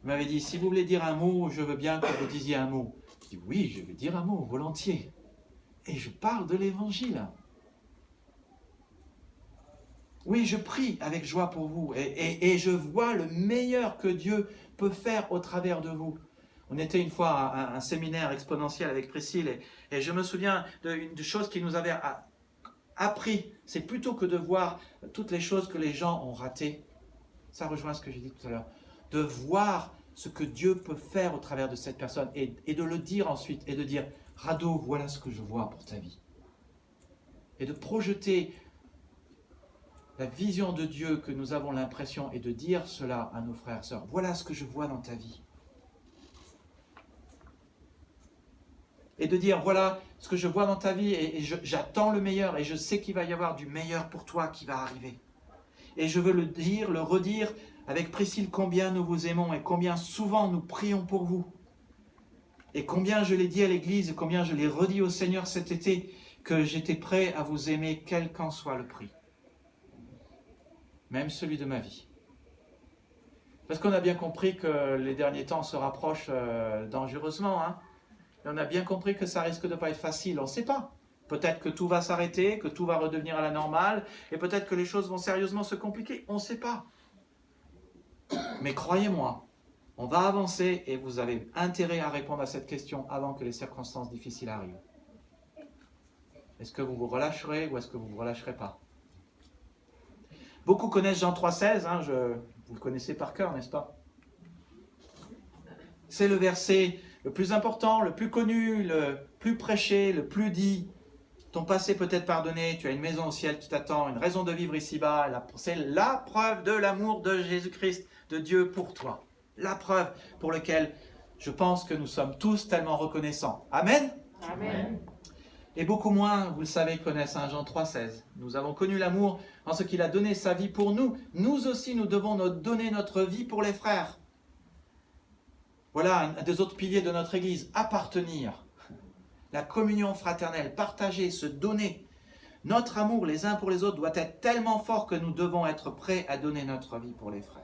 il m'avait dit, si vous voulez dire un mot, je veux bien que vous disiez un mot. Je dis, oui, je vais dire un mot, volontiers. Et je parle de l'Évangile. Oui, je prie avec joie pour vous. Et je vois le meilleur que Dieu peut faire au travers de vous. On était une fois à un séminaire exponentiel avec Priscille. Et je me souviens d'une chose qui nous avait appris. C'est plutôt que de voir toutes les choses que les gens ont ratées. Ça rejoint ce que j'ai dit tout à l'heure. De voir ce que Dieu peut faire au travers de cette personne et de le dire ensuite et de dire « Rado, voilà ce que je vois pour ta vie ». Et de projeter la vision de Dieu que nous avons l'impression et de dire cela à nos frères et sœurs. Voilà ce que je vois dans ta vie. Et de dire voilà ce que je vois dans ta vie et j'attends le meilleur et je sais qu'il va y avoir du meilleur pour toi qui va arriver. Et je veux le dire, le redire avec Priscille combien nous vous aimons et combien souvent nous prions pour vous. Et combien je l'ai dit à l'église et combien je l'ai redit au Seigneur cet été que j'étais prêt à vous aimer quel qu'en soit le prix. Même celui de ma vie. Parce qu'on a bien compris que les derniers temps se rapprochent dangereusement. Hein. Et on a bien compris que ça risque de ne pas être facile. On ne sait pas. Peut-être que tout va s'arrêter, que tout va redevenir à la normale, et peut-être que les choses vont sérieusement se compliquer. On ne sait pas. Mais croyez-moi, on va avancer et vous avez intérêt à répondre à cette question avant que les circonstances difficiles arrivent. Est-ce que vous vous relâcherez ou est-ce que vous ne vous relâcherez pas? Beaucoup connaissent Jean 3,16, hein, vous le connaissez par cœur, n'est-ce pas? C'est le verset le plus important, le plus connu, le plus prêché, le plus dit. Ton passé peut être pardonné, tu as une maison au ciel qui t'attend, une raison de vivre ici-bas. C'est la preuve de l'amour de Jésus-Christ, de Dieu pour toi. La preuve pour laquelle je pense que nous sommes tous tellement reconnaissants. Amen? Amen. Et beaucoup moins, vous le savez, connaissent 1 Jean 3,16. Nous avons connu l'amour en ce qu'il a donné sa vie pour nous. Nous aussi, nous devons donner notre vie pour les frères. Voilà un des autres piliers de notre Église, appartenir. La communion fraternelle, partager, se donner. Notre amour les uns pour les autres doit être tellement fort que nous devons être prêts à donner notre vie pour les frères.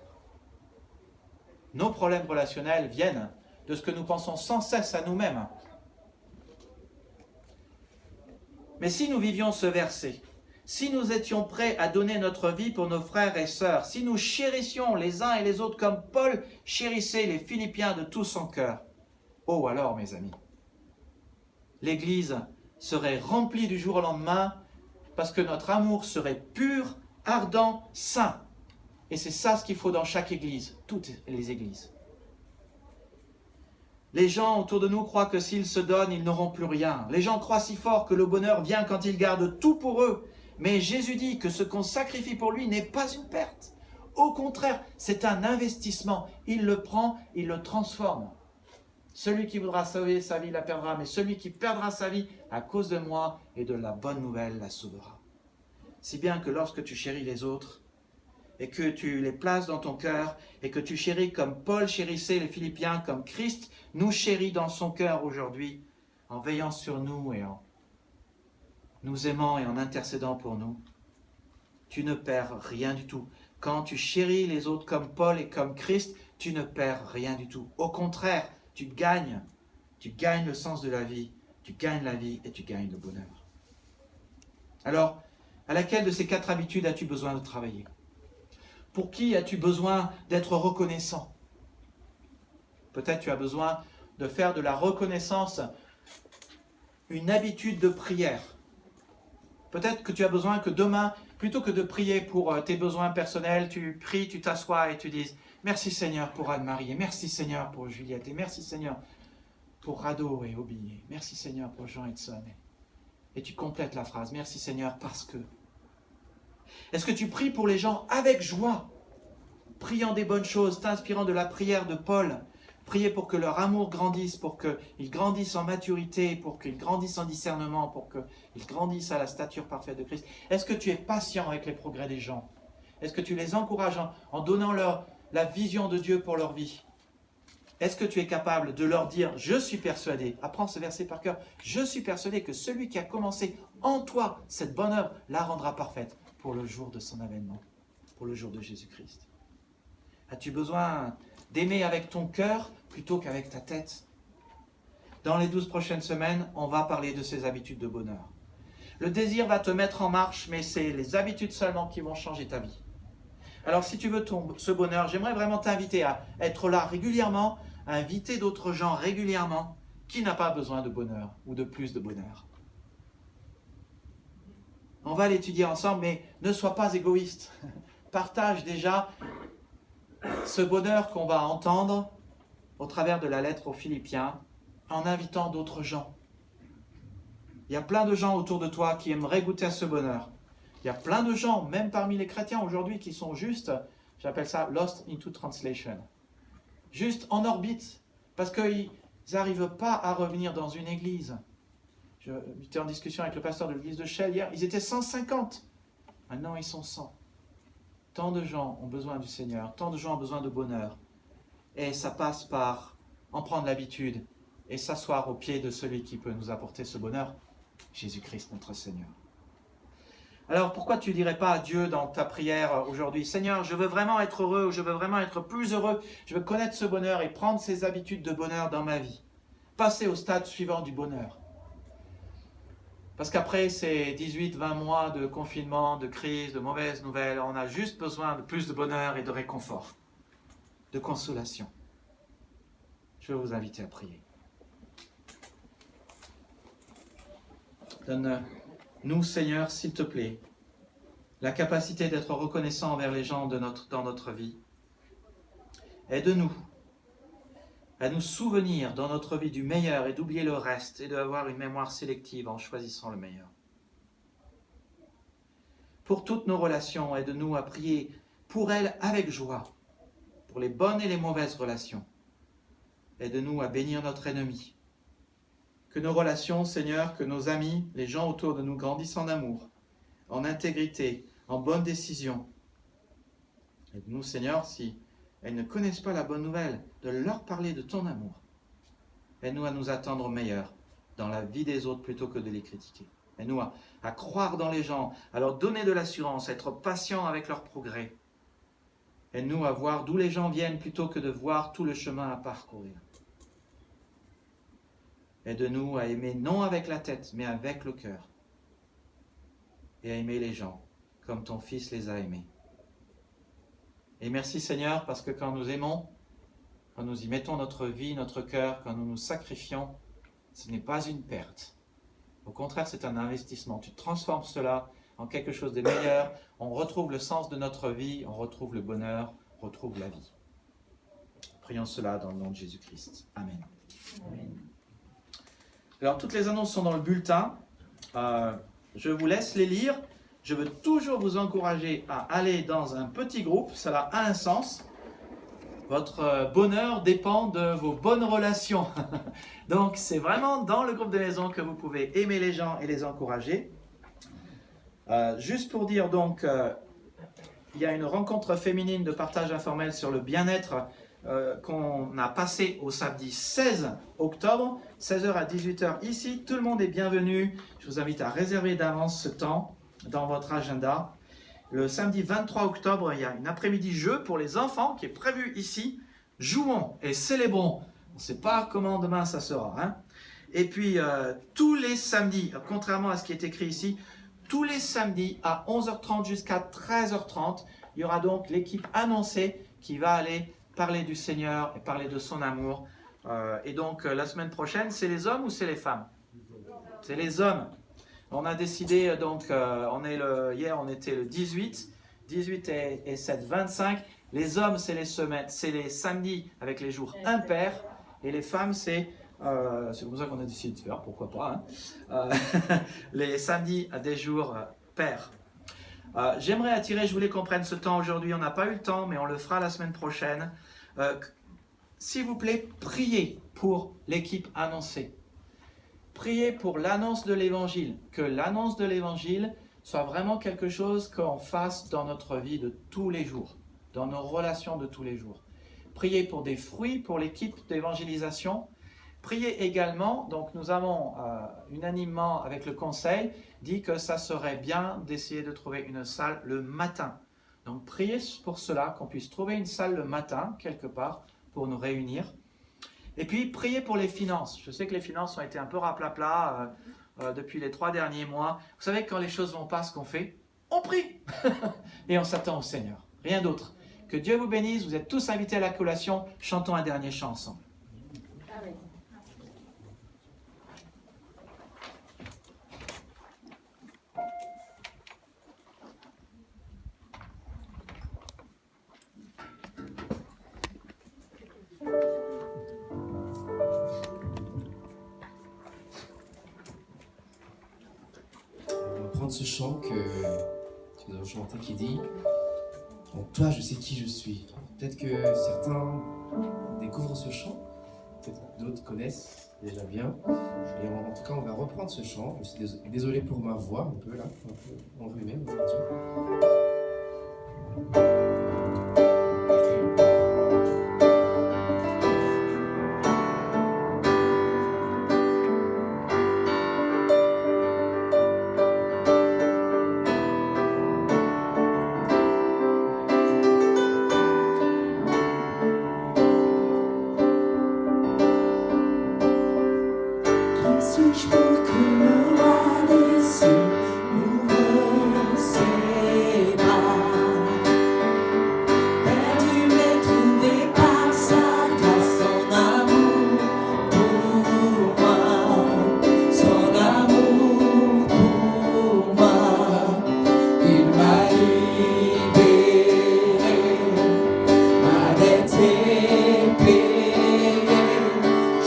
Nos problèmes relationnels viennent de ce que nous pensons sans cesse à nous-mêmes. Mais si nous vivions ce verset, si nous étions prêts à donner notre vie pour nos frères et sœurs, si nous chérissions les uns et les autres comme Paul chérissait les Philippiens de tout son cœur, oh alors mes amis, l'Église serait remplie du jour au lendemain parce que notre amour serait pur, ardent, saint. Et c'est ça ce qu'il faut dans chaque Église, toutes les Églises. Les gens autour de nous croient que s'ils se donnent, ils n'auront plus rien. Les gens croient si fort que le bonheur vient quand ils gardent tout pour eux. Mais Jésus dit que ce qu'on sacrifie pour lui n'est pas une perte. Au contraire, c'est un investissement. Il le prend, il le transforme. Celui qui voudra sauver sa vie la perdra, mais celui qui perdra sa vie à cause de moi et de la bonne nouvelle la sauvera. Si bien que lorsque tu chéris les autres, et que tu les places dans ton cœur, et que tu chéris comme Paul chérissait les Philippiens, comme Christ nous chérit dans son cœur aujourd'hui, en veillant sur nous et en nous aimant et en intercédant pour nous, tu ne perds rien du tout. Quand tu chéris les autres comme Paul et comme Christ, tu ne perds rien du tout. Au contraire, tu gagnes le sens de la vie, tu gagnes la vie et tu gagnes le bonheur. Alors, à laquelle de ces 4 habitudes as-tu besoin de travailler ? Pour qui as-tu besoin d'être reconnaissant ? Peut-être tu as besoin de faire de la reconnaissance une habitude de prière. Peut-être que tu as besoin que demain, plutôt que de prier pour tes besoins personnels, tu pries, tu t'assois et tu dises « Merci Seigneur pour Anne-Marie, et merci Seigneur pour Juliette, et merci Seigneur pour Rado et Obi, et merci Seigneur pour Jean Edson. » Et tu complètes la phrase « Merci Seigneur parce que… » Est-ce que tu pries pour les gens avec joie, priant des bonnes choses, t'inspirant de la prière de Paul, prier pour que leur amour grandisse, pour qu'ils grandissent en maturité, pour qu'ils grandissent en discernement, pour qu'ils grandissent à la stature parfaite de Christ. Est-ce que tu es patient avec les progrès des gens? Est-ce que tu les encourages en donnant leur la vision de Dieu pour leur vie? Est-ce que tu es capable de leur dire « Je suis persuadé », apprends ce verset par cœur, « Je suis persuadé que celui qui a commencé en toi cette bonne œuvre la rendra parfaite pour le jour de son avènement, pour le jour de Jésus-Christ. » As-tu besoin d'aimer avec ton cœur plutôt qu'avec ta tête? Dans les 12 prochaines semaines, on va parler de ces habitudes de bonheur. Le désir va te mettre en marche, mais c'est les habitudes seulement qui vont changer ta vie. Alors si tu veux ce bonheur, j'aimerais vraiment t'inviter à être là régulièrement, à inviter d'autres gens régulièrement qui n'ont pas besoin de bonheur ou de plus de bonheur. On va l'étudier ensemble, mais ne sois pas égoïste. Partage déjà ce bonheur qu'on va entendre au travers de la lettre aux Philippiens en invitant d'autres gens. Il y a plein de gens autour de toi qui aimeraient goûter à ce bonheur. Il y a plein de gens, même parmi les chrétiens aujourd'hui, qui sont juste, j'appelle ça lost into translation, juste en orbite, parce qu'ils n'arrivent pas à revenir dans une église. J'étais en discussion avec le pasteur de l'église de Chelles hier, ils étaient 150, maintenant ils sont 100. Tant de gens ont besoin du Seigneur, tant de gens ont besoin de bonheur, et ça passe par en prendre l'habitude et s'asseoir au pied de celui qui peut nous apporter ce bonheur, Jésus-Christ notre Seigneur. Alors pourquoi tu ne dirais pas à Dieu dans ta prière aujourd'hui, Seigneur, je veux vraiment être heureux, je veux vraiment être plus heureux, je veux connaître ce bonheur et prendre ces habitudes de bonheur dans ma vie. Passer au stade suivant du bonheur. Parce qu'après ces 18-20 mois de confinement, de crise, de mauvaises nouvelles, on a juste besoin de plus de bonheur et de réconfort, de consolation. Je veux vous inviter à prier. Donne-nous, Seigneur, s'il te plaît, la capacité d'être reconnaissant envers les gens dans notre vie. Aide-nous à nous souvenir dans notre vie du meilleur et d'oublier le reste et d'avoir une mémoire sélective en choisissant le meilleur. Pour toutes nos relations, aide-nous à prier pour elles avec joie, pour les bonnes et les mauvaises relations. Aide-nous à bénir notre ennemi. Que nos relations, Seigneur, que nos amis, les gens autour de nous grandissent en amour, en intégrité, en bonne décision. Aide-nous, Seigneur, si elles ne connaissent pas la bonne nouvelle, de leur parler de ton amour. Aide-nous à nous attendre au meilleur dans la vie des autres plutôt que de les critiquer. Aide-nous à croire dans les gens, à leur donner de l'assurance, à être patient avec leur progrès. Aide-nous à voir d'où les gens viennent plutôt que de voir tout le chemin à parcourir. Aide-nous à aimer non avec la tête, mais avec le cœur. Et à aimer les gens comme ton Fils les a aimés. Et merci Seigneur, parce que quand nous aimons, quand nous y mettons notre vie, notre cœur, quand nous nous sacrifions, ce n'est pas une perte. Au contraire, c'est un investissement. Tu transformes cela en quelque chose de meilleur. On retrouve le sens de notre vie, on retrouve le bonheur, on retrouve la vie. Prions cela dans le nom de Jésus-Christ. Amen. Amen. Alors, toutes les annonces sont dans le bulletin. Je vous laisse les lire. Je veux toujours vous encourager à aller dans un petit groupe. Cela a un sens. Votre bonheur dépend de vos bonnes relations. Donc, c'est vraiment dans le groupe de maison que vous pouvez aimer les gens et les encourager. Juste pour dire, donc, il y a une rencontre féminine de partage informel sur le bien-être qu'on a passé au samedi 16 octobre, 16h à 18h ici. Tout le monde est bienvenu. Je vous invite à réserver d'avance ce temps dans votre agenda. Le samedi 23 octobre, il y a une après-midi jeu pour les enfants qui est prévu ici. Jouons et célébrons. On ne sait pas comment demain ça sera. Hein. Et puis, tous les samedis, contrairement à ce qui est écrit ici, tous les samedis à 11h30 jusqu'à 13h30, il y aura donc l'équipe annoncée qui va aller parler du Seigneur et parler de son amour. Et donc, la semaine prochaine, c'est les hommes ou c'est les femmes? C'est les hommes. On a décidé, donc, hier on était le 18 et 7, 25. Les hommes, c'est les samedis avec les jours impairs. Et les femmes, c'est comme ça qu'on a décidé de faire, pourquoi pas. Hein. Les samedis à des jours pairs. J'aimerais attirer, je voulais qu'on prenne ce temps aujourd'hui. On n'a pas eu le temps, mais on le fera la semaine prochaine. S'il vous plaît, priez pour l'équipe annoncée. Priez pour l'annonce de l'Évangile, que l'annonce de l'Évangile soit vraiment quelque chose qu'on fasse dans notre vie de tous les jours, dans nos relations de tous les jours. Priez pour des fruits, pour l'équipe d'évangélisation. Priez également, donc nous avons unanimement avec le conseil dit que ça serait bien d'essayer de trouver une salle le matin. Donc priez pour cela, qu'on puisse trouver une salle le matin, quelque part, pour nous réunir. Et puis, priez pour les finances. Je sais que les finances ont été un peu raplapla depuis les 3 derniers mois. Vous savez, quand les choses ne vont pas, ce qu'on fait, on prie et on s'attend au Seigneur. Rien d'autre. Que Dieu vous bénisse. Vous êtes tous invités à la collation. Chantons un dernier chant ensemble. Amen. Ce chant que nous avons chanté qui dit « En toi, je sais qui je suis ». Peut-être que certains découvrent ce chant, peut-être que d'autres connaissent déjà bien. Et en tout cas, on va reprendre ce chant. Je suis désolé pour ma voix, un peu là, un peu enrhumée aujourd'hui.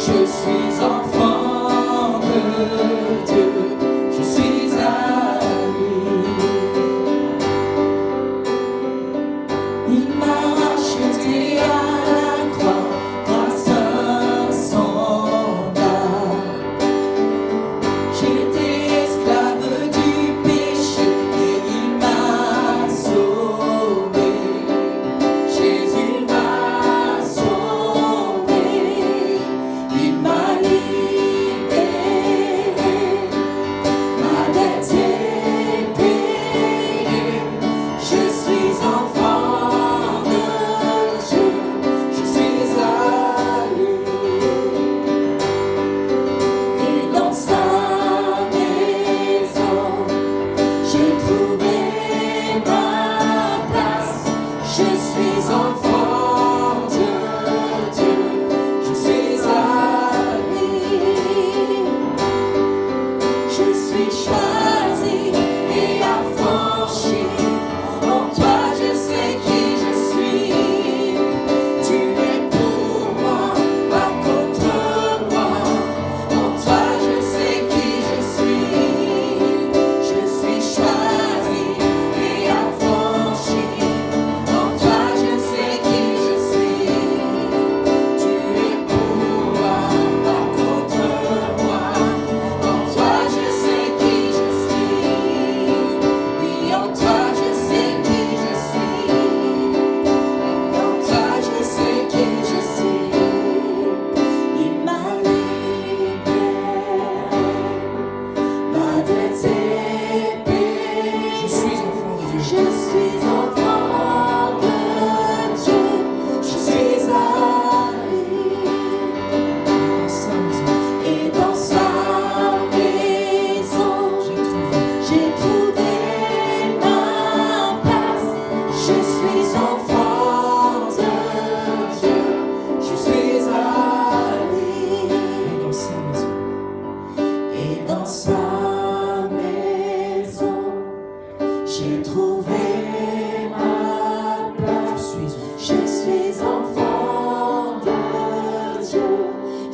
Je suis enfant de Dieu.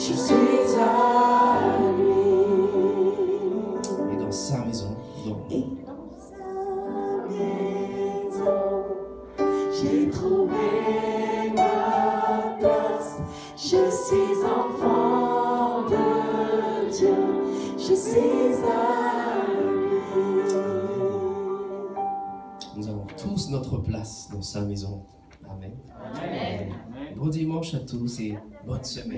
je suis à lui. Et dans sa maison, Et dans sa maison, j'ai trouvé ma place. Je suis enfant de Dieu, je suis à lui. nous avons tous notre place dans sa maison. Amen. Amen. Bon dimanche à tous et bonne semaine.